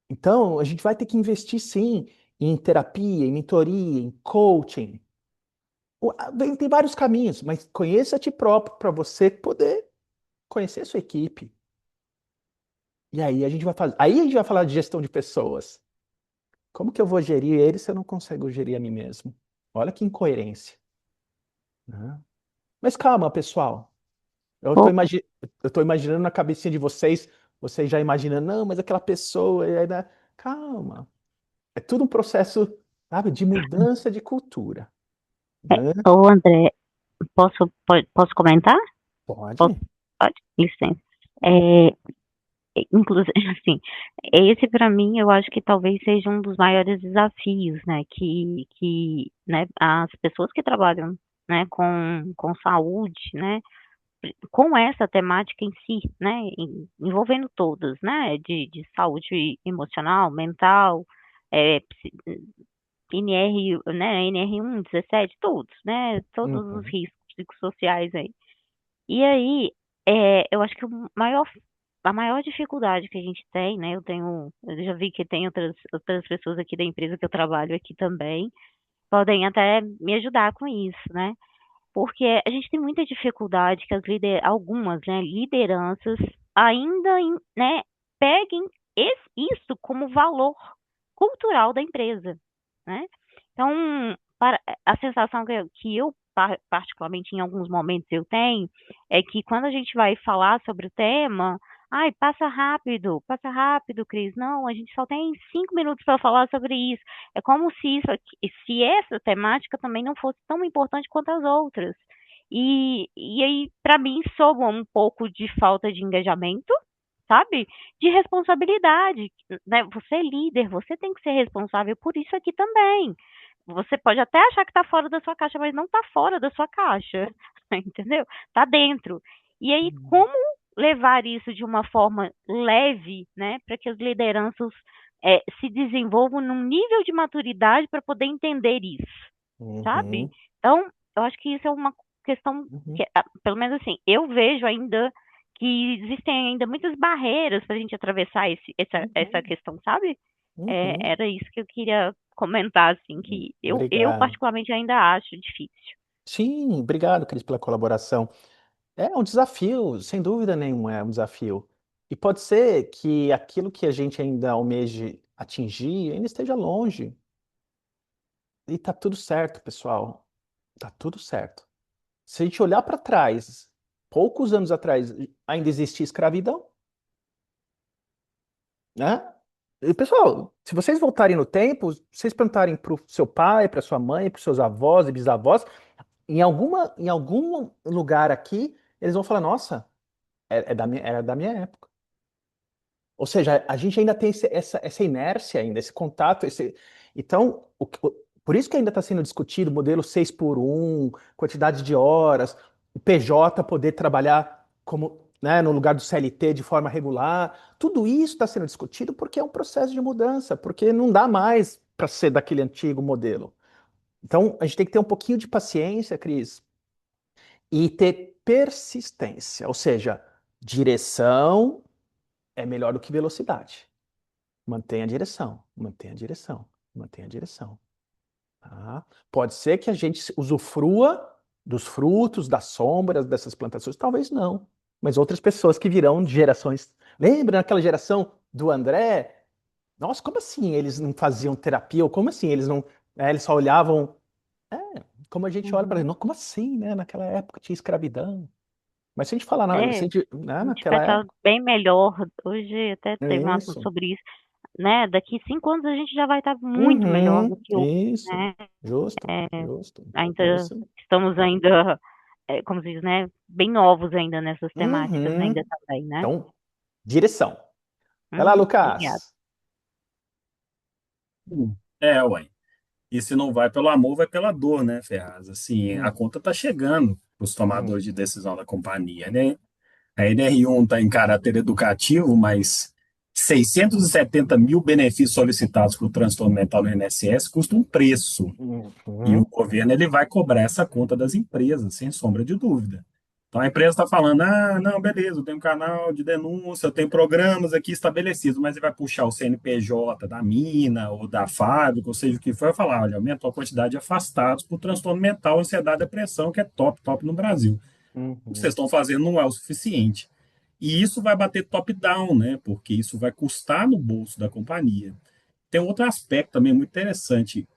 Então, a gente vai ter que investir sim em terapia, em mentoria, em coaching. Tem vários caminhos, mas conheça a ti próprio para você poder conhecer a sua equipe. E aí a gente vai fazer. Aí a gente vai falar de gestão de pessoas. Como que eu vou gerir eles se eu não consigo gerir a mim mesmo? Olha que incoerência, né? Mas calma, pessoal. Eu Pô, estou imaginando na cabecinha de vocês já imaginando, não, mas aquela pessoa, e aí, né? Calma. É tudo um processo, sabe, de mudança de cultura, né? ô André, posso comentar? Posso, Pode. pode? Licença. É, inclusive, assim, esse para mim eu acho que talvez seja um dos maiores desafios, né, né, as pessoas que trabalham, né, com saúde, né, com essa temática em si, né, envolvendo todas, né, de saúde emocional, mental, NR, né, NR1, 17, todos, né, todos os Uhum. riscos psicossociais aí. E aí, eu acho que a maior dificuldade que a gente tem, né, eu já vi que tem outras pessoas aqui da empresa que eu trabalho aqui também, podem até me ajudar com isso, né? Porque a gente tem muita dificuldade que algumas, né, lideranças ainda, né, peguem isso como valor cultural da empresa, né? Então, a sensação que eu particularmente em alguns momentos eu tenho é que quando a gente vai falar sobre o tema, ai, passa rápido, Cris. Não, a gente só tem 5 minutos para falar sobre isso. É como se essa temática também não fosse tão importante quanto as outras. E aí, para mim, soa um pouco de falta de engajamento, sabe? De responsabilidade, né? Você é líder, você tem que ser responsável por isso aqui também. Você pode até achar que está fora da sua caixa, mas não está fora da sua caixa, entendeu? Está dentro. E aí, como levar isso de uma forma leve, né, para que as lideranças se desenvolvam num nível de maturidade para poder entender isso, sabe? Uhum. Então, eu acho que isso é uma questão Uhum. que, pelo menos assim, eu vejo ainda que existem ainda muitas barreiras para a gente atravessar essa Uhum. questão, sabe? Uhum. Era isso que eu queria comentar, assim, que eu Obrigado. particularmente ainda acho difícil. Sim, obrigado, Cris, pela colaboração. É um desafio, sem dúvida nenhuma é um desafio. E pode ser que aquilo que a gente ainda almeje atingir ainda esteja longe. E tá tudo certo, pessoal. Tá tudo certo. Se a gente olhar para trás, poucos anos atrás, ainda existia escravidão, né? E, pessoal, se vocês voltarem no tempo, vocês perguntarem para o seu pai, para sua mãe, para os seus avós e bisavós, em algum lugar aqui, eles vão falar: Nossa, era da minha época. Ou seja, a gente ainda tem essa inércia ainda, esse contato, então, por isso que ainda está sendo discutido o modelo 6 por um, quantidade de horas, o PJ poder trabalhar como, né, no lugar do CLT de forma regular. Tudo isso está sendo discutido porque é um processo de mudança, porque não dá mais para ser daquele antigo modelo. Então, a gente tem que ter um pouquinho de paciência, Cris, e ter persistência, ou seja, direção é melhor do que velocidade. Mantenha a direção, mantenha a direção, mantenha a direção. Tá? Pode ser que a gente usufrua dos frutos, das sombras dessas plantações, talvez não. Mas outras pessoas que virão de gerações. Lembra naquela geração do André? Nossa, como assim eles não faziam terapia? Ou como assim eles não. Eles só olhavam. É, como a gente olha para ele, como assim, né? Naquela época tinha escravidão. Mas se a gente falar, se É, a gente, né, a gente naquela pensa época. bem melhor. Hoje até É teve um assunto isso. sobre isso, né? Daqui 5 anos a gente já vai estar muito melhor do Uhum, que hoje, isso. né? Justo, É, justo. É ainda isso. estamos ainda, como se diz, né? Bem novos ainda nessas temáticas ainda Uhum. também, né? Então, direção. Vai lá, Obrigada. Lucas. Ué. E se não vai pelo amor, vai pela dor, né, Ferraz? Assim, a Hum, conta tá chegando para os hum, tomadores de decisão da companhia, né? A NR1 está em caráter educativo, mas 670 mil benefícios solicitados para o transtorno mental no INSS custa um preço. E o uhum. governo ele vai cobrar essa conta das empresas, sem sombra de dúvida. Então a empresa está falando: ah, não, beleza, eu tenho um canal de denúncia, eu tenho programas aqui estabelecidos, mas ele vai puxar o CNPJ da mina ou da fábrica, ou seja o que for, vai falar: olha, aumentou a quantidade de afastados por transtorno mental, ansiedade e depressão, que é top, top no Brasil. O que vocês Uhum. estão fazendo não é o suficiente. E isso vai bater top-down, né? Porque isso vai custar no bolso da companhia. Tem outro aspecto também muito interessante.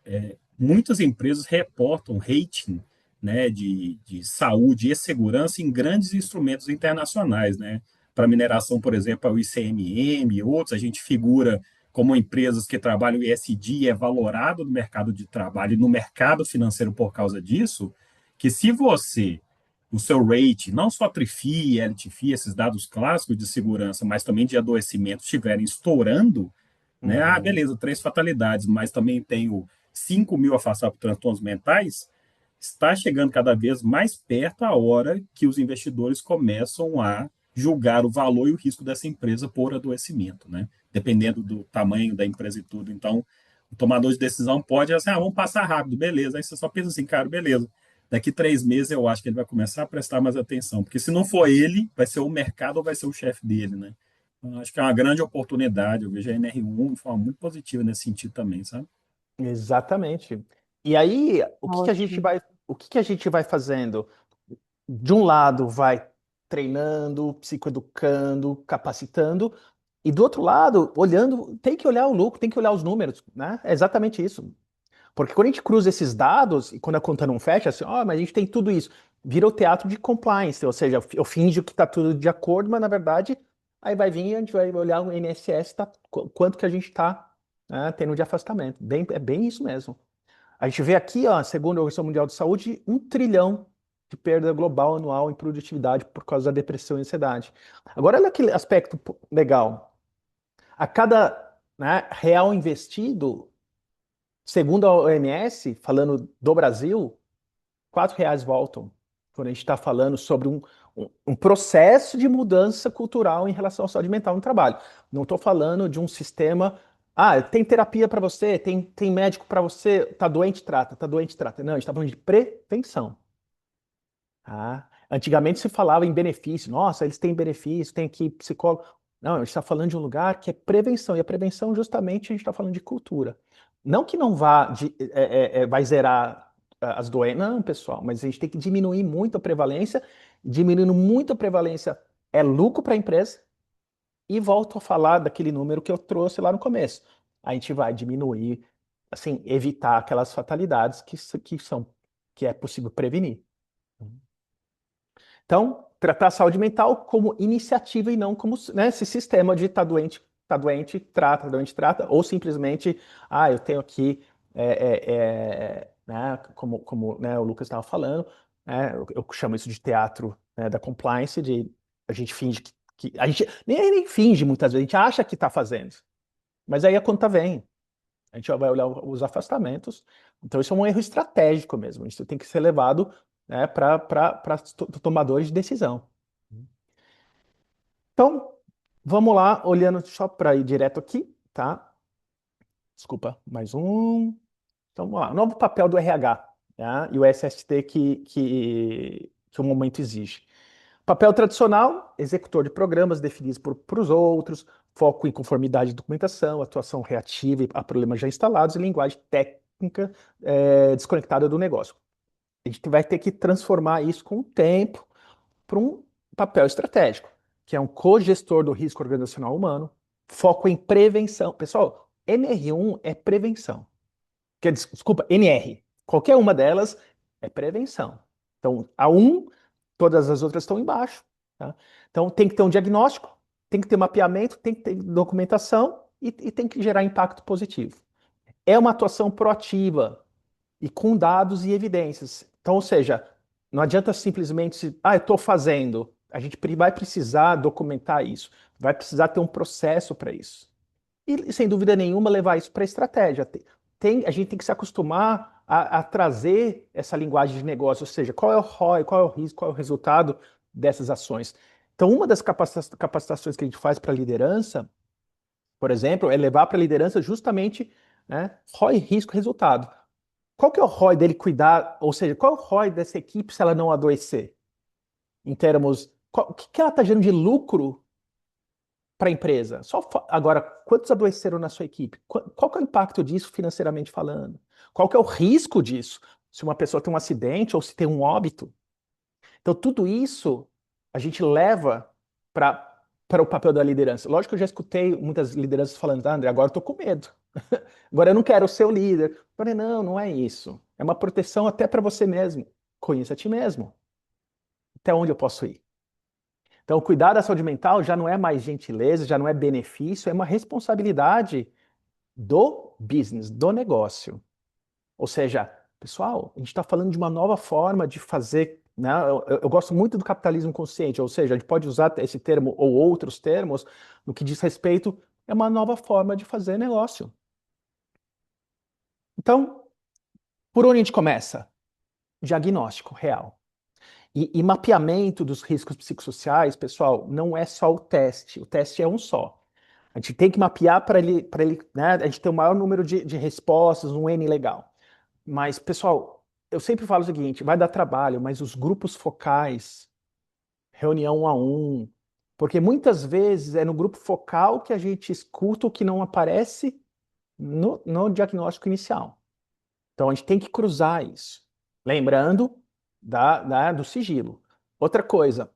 Muitas empresas reportam rating, né, de saúde e segurança em grandes instrumentos internacionais. Né? Para mineração, por exemplo, é o ICMM e outros, a gente figura como empresas que trabalham ESG e é valorado no mercado de trabalho e no mercado financeiro por causa disso, que se você, o seu rate, não só TRIFI, LTFI, esses dados clássicos de segurança, mas também de adoecimento estiverem estourando, né? Ah, Uhum. beleza, 3 fatalidades, mas também tenho 5 mil afastados por transtornos mentais. Está chegando cada vez mais perto a hora que os investidores começam a julgar o valor e o risco dessa empresa por adoecimento, né? Dependendo do tamanho da empresa e tudo. Então, o tomador de decisão pode assim, vamos passar rápido, beleza. Aí você só pensa assim, cara, beleza. Daqui 3 meses eu acho que ele vai começar a prestar mais atenção, porque se não for ele, vai ser o mercado ou vai ser o chefe dele, né? Então, acho que é uma grande oportunidade. Eu vejo a NR1 de forma muito positiva nesse sentido também, sabe? Exatamente. E aí, Ótimo. o que que a gente vai fazendo? De um lado, vai treinando, psicoeducando, capacitando, e do outro lado, olhando, tem que olhar o lucro, tem que olhar os números, né? É exatamente isso. Porque quando a gente cruza esses dados, e quando a conta não fecha, assim, mas a gente tem tudo isso, vira o teatro de compliance, ou seja, eu finjo que está tudo de acordo, mas na verdade, aí vai vir e a gente vai olhar o INSS, quanto que a gente está, né, tendo de afastamento. É bem isso mesmo. A gente vê aqui, ó, segundo a Organização Mundial de Saúde, 1 trilhão de perda global anual em produtividade por causa da depressão e ansiedade. Agora, olha aquele aspecto legal. A cada, né, real investido, segundo a OMS, falando do Brasil, R$ 4 voltam. Quando a gente está falando sobre um processo de mudança cultural em relação à saúde mental no trabalho. Não estou falando de um sistema. Ah, tem terapia para você, tem médico para você, tá doente, trata, tá doente, trata. Não, a gente está falando de prevenção. Tá? Antigamente se falava em benefício. Nossa, eles têm benefício, tem aqui psicólogo. Não, a gente está falando de um lugar que é prevenção. E a prevenção, justamente, a gente está falando de cultura. Não que não vá, vai zerar as doenças. Não, pessoal, mas a gente tem que diminuir muito a prevalência. Diminuindo muito a prevalência é lucro para a empresa. E volto a falar daquele número que eu trouxe lá no começo. A gente vai diminuir, assim, evitar aquelas fatalidades que é possível prevenir. Então, tratar a saúde mental como iniciativa e não como, né, esse sistema de tá doente, trata, ou simplesmente, eu tenho aqui, né, como né, o Lucas estava falando, né, eu chamo isso de teatro, né, da compliance, de a gente finge que a gente nem finge muitas vezes, a gente acha que está fazendo, mas aí a conta vem. A gente vai olhar os afastamentos. Então, isso é um erro estratégico mesmo. Isso tem que ser levado, né, para tomadores de decisão. Então, vamos lá, olhando só para ir direto aqui, tá? Desculpa, mais um. Então, vamos lá. Novo papel do RH, tá? E o SST que o momento exige. Papel tradicional, executor de programas definidos por os outros, foco em conformidade de documentação, atuação reativa a problemas já instalados e linguagem técnica desconectada do negócio. A gente vai ter que transformar isso com o tempo para um papel estratégico, que é um cogestor do risco organizacional humano, foco em prevenção. Pessoal, NR1 é prevenção. Desculpa, NR. Qualquer uma delas é prevenção. Então, a 1, todas as outras estão embaixo. Tá? Então, tem que ter um diagnóstico, tem que ter mapeamento, tem que ter documentação e tem que gerar impacto positivo. É uma atuação proativa e com dados e evidências. Então, ou seja, não adianta simplesmente, eu estou fazendo. A gente vai precisar documentar isso, vai precisar ter um processo para isso. E, sem dúvida nenhuma, levar isso para a estratégia. A gente tem que se acostumar a trazer essa linguagem de negócio, ou seja, qual é o ROI, qual é o risco, qual é o resultado dessas ações. Então, uma das capacitações que a gente faz para a liderança, por exemplo, é levar para a liderança justamente, né, ROI, risco, resultado. Qual que é o ROI dele cuidar, ou seja, qual é o ROI dessa equipe se ela não adoecer? Em termos, o que ela está gerando de lucro para a empresa? Agora, quantos adoeceram na sua equipe? Qual que é o impacto disso financeiramente falando? Qual que é o risco disso? Se uma pessoa tem um acidente ou se tem um óbito? Então, tudo isso a gente leva para o papel da liderança. Lógico que eu já escutei muitas lideranças falando, André, agora eu estou com medo. Agora eu não quero ser o líder. Eu falei, não é isso. É uma proteção até para você mesmo. Conheça a ti mesmo. Até onde eu posso ir? Então, cuidar da saúde mental já não é mais gentileza, já não é benefício, é uma responsabilidade do business, do negócio. Ou seja, pessoal, a gente está falando de uma nova forma de fazer, né? Eu gosto muito do capitalismo consciente, ou seja, a gente pode usar esse termo ou outros termos no que diz respeito a uma nova forma de fazer negócio. Então, por onde a gente começa? Diagnóstico real. E mapeamento dos riscos psicossociais, pessoal, não é só o teste é um só. A gente tem que mapear para ele, né, a gente ter o maior número de respostas, um N legal. Mas, pessoal, eu sempre falo o seguinte, vai dar trabalho, mas os grupos focais, reunião 1 a 1, porque muitas vezes é no grupo focal que a gente escuta o que não aparece no diagnóstico inicial. Então, a gente tem que cruzar isso. Lembrando do sigilo. Outra coisa,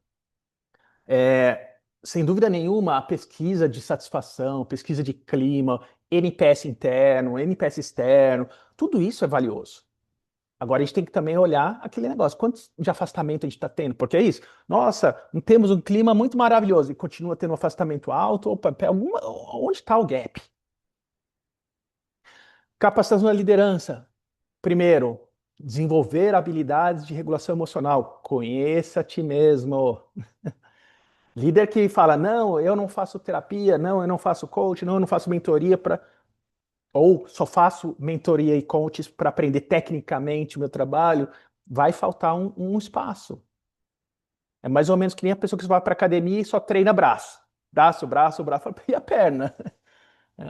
sem dúvida nenhuma, a pesquisa de satisfação, pesquisa de clima, NPS interno, NPS externo, tudo isso é valioso. Agora, a gente tem que também olhar aquele negócio, quanto de afastamento a gente está tendo, porque é isso. Nossa, temos um clima muito maravilhoso e continua tendo um afastamento alto, onde está o gap? Capacitação da liderança. Primeiro, desenvolver habilidades de regulação emocional. Conheça a ti mesmo. Líder que fala, não, eu não faço terapia, não, eu não faço coach, não, eu não faço mentoria ou só faço mentoria e coaches para aprender tecnicamente o meu trabalho, vai faltar um espaço. É mais ou menos que nem a pessoa que vai para academia e só treina braço. Braço, e a perna.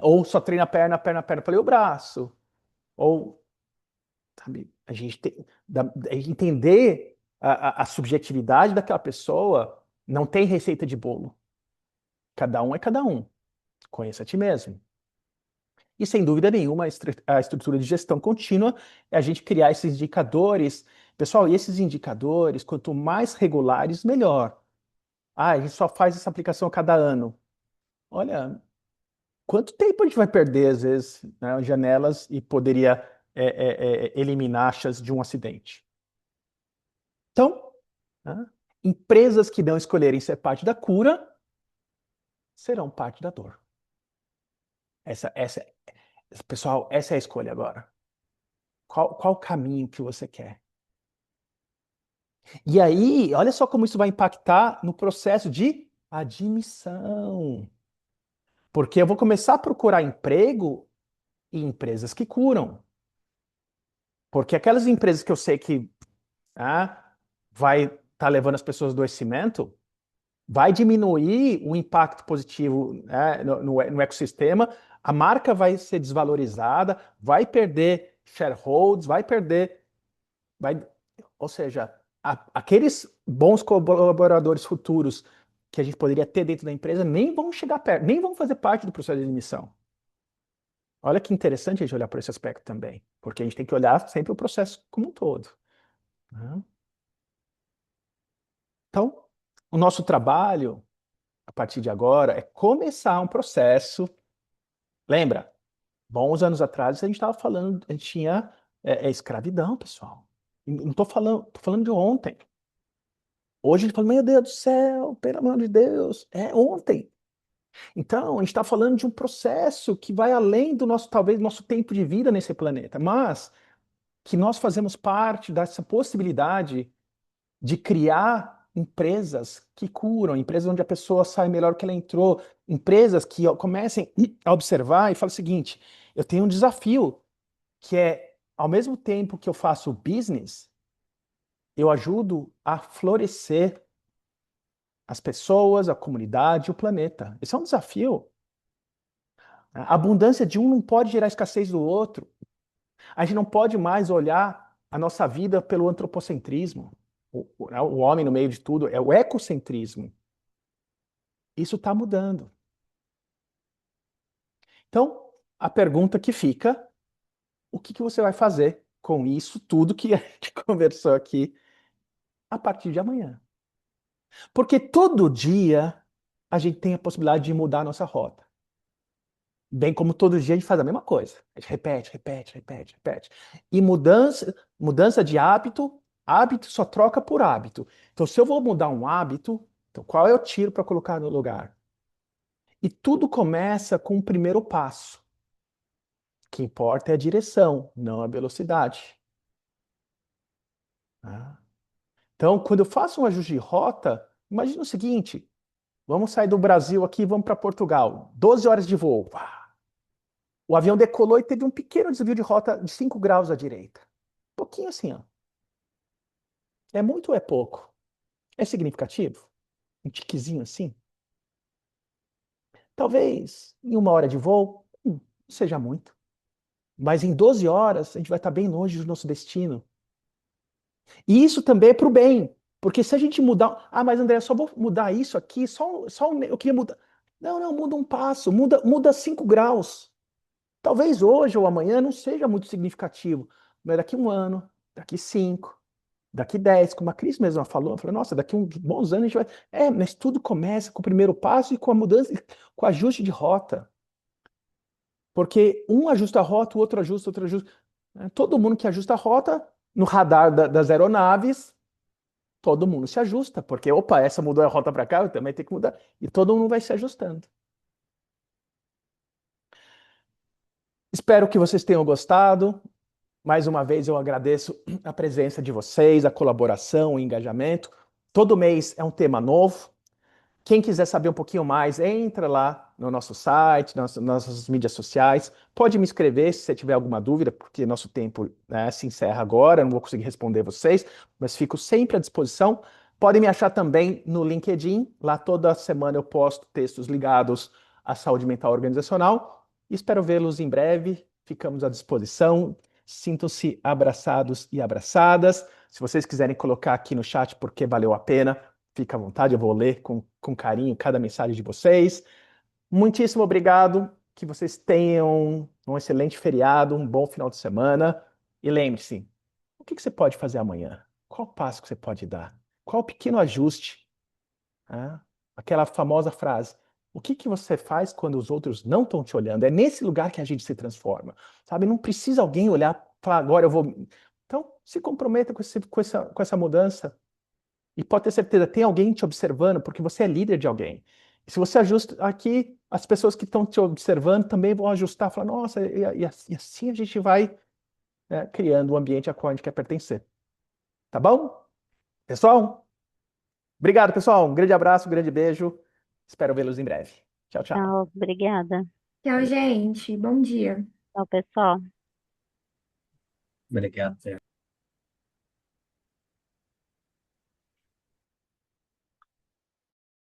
Ou só treina perna, falei, o braço. Ou, sabe, a gente entender a subjetividade daquela pessoa, não tem receita de bolo. Cada um é cada um. Conheça a ti mesmo. E, sem dúvida nenhuma, a estrutura de gestão contínua é a gente criar esses indicadores. Pessoal, e esses indicadores, quanto mais regulares, melhor. A gente só faz essa aplicação a cada ano. Olha, quanto tempo a gente vai perder, às vezes, né, janelas e poderia eliminar a chance de um acidente? Então, né, empresas que não escolherem ser parte da cura serão parte da dor. Pessoal, essa é a escolha agora. Qual o caminho que você quer? E aí, olha só como isso vai impactar no processo de admissão. Porque eu vou começar a procurar emprego em empresas que curam. Porque aquelas empresas que eu sei que vai estar levando as pessoas ao adoecimento, vai diminuir o impacto positivo, né, no ecossistema, a marca vai ser desvalorizada, vai perder shareholders, ou seja, aqueles bons colaboradores futuros que a gente poderia ter dentro da empresa nem vão chegar perto, nem vão fazer parte do processo de admissão. Olha que interessante a gente olhar por esse aspecto também, porque a gente tem que olhar sempre o processo como um todo, né? Então, o nosso trabalho, a partir de agora, é começar um processo. Lembra, bons anos atrás a gente estava falando, a gente tinha escravidão, pessoal. Não tô falando de ontem. Hoje a gente fala, meu Deus do céu, pelo amor de Deus, é ontem. Então, a gente está falando de um processo que vai além do nosso, talvez, nosso tempo de vida nesse planeta, mas que nós fazemos parte dessa possibilidade de criar empresas que curam, empresas onde a pessoa sai melhor do que ela entrou, empresas que comecem a observar e falam o seguinte: eu tenho um desafio que é, ao mesmo tempo que eu faço business, eu ajudo a florescer as pessoas, a comunidade, o planeta. Esse é um desafio. A abundância de um não pode gerar escassez do outro. A gente não pode mais olhar a nossa vida pelo antropocentrismo. O homem no meio de tudo é o ecocentrismo. Isso está mudando. Então, a pergunta que fica: o que você vai fazer com isso tudo que a gente conversou aqui a partir de amanhã? Porque todo dia a gente tem a possibilidade de mudar a nossa rota. Bem como todo dia a gente faz a mesma coisa. A gente repete, repete, repete, repete. E mudança de hábito, hábito só troca por hábito. Então, se eu vou mudar um hábito, então qual é o tiro para colocar no lugar? E tudo começa com o primeiro passo. O que importa é a direção, não a velocidade. Tá? Então, quando eu faço um ajuste de rota, imagina o seguinte: vamos sair do Brasil aqui e vamos para Portugal. 12 horas de voo. O avião decolou e teve um pequeno desvio de rota de 5 graus à direita. Um pouquinho assim, ó. É muito ou é pouco? É significativo? Um tiquezinho assim? Talvez em 1 hora de voo, não seja muito. Mas em 12 horas, a gente vai estar bem longe do nosso destino. E isso também é para o bem. Porque se a gente mudar. Ah, mas André, eu só vou mudar isso aqui, eu queria mudar. Não, não, muda um passo, muda 5 graus. Talvez hoje ou amanhã não seja muito significativo, mas daqui 1 ano, daqui 5, daqui 10, como a Cris mesma falou, nossa, daqui uns bons anos a gente vai. Mas tudo começa com o primeiro passo e com a mudança, com o ajuste de rota. Porque um ajusta a rota, o outro ajusta, o outro ajusta. Todo mundo que ajusta a rota, no radar das aeronaves, todo mundo se ajusta, porque, opa, essa mudou a rota para cá, eu também tenho que mudar. E todo mundo vai se ajustando. Espero que vocês tenham gostado. Mais uma vez eu agradeço a presença de vocês, a colaboração, o engajamento. Todo mês é um tema novo. Quem quiser saber um pouquinho mais, entra lá no nosso site, nas nossas mídias sociais. Pode me escrever se você tiver alguma dúvida, porque nosso tempo, né, se encerra agora, eu não vou conseguir responder vocês, mas fico sempre à disposição. Podem me achar também no LinkedIn. Lá toda semana eu posto textos ligados à saúde mental organizacional. Espero vê-los em breve. Ficamos à disposição. Sintam-se abraçados e abraçadas. Se vocês quiserem colocar aqui no chat porque valeu a pena, fica à vontade, eu vou ler com carinho cada mensagem de vocês. Muitíssimo obrigado, que vocês tenham um excelente feriado, um bom final de semana. E lembre-se, o que você pode fazer amanhã? Qual passo que você pode dar? Qual pequeno ajuste? Ah, aquela famosa frase: o que você faz quando os outros não estão te olhando? É nesse lugar que a gente se transforma, sabe? Não precisa alguém olhar e falar, agora eu vou. Então, se comprometa com essa mudança. E pode ter certeza, tem alguém te observando, porque você é líder de alguém. E se você ajusta aqui, as pessoas que estão te observando também vão ajustar, falar, nossa, e assim a gente vai, né, criando um ambiente a qual a gente quer pertencer. Tá bom? Pessoal, obrigado, pessoal. Um grande abraço, um grande beijo. Espero vê-los em breve. Tchau, tchau. Tchau, obrigada. Tchau, gente. Bom dia. Tchau, pessoal. Obrigado.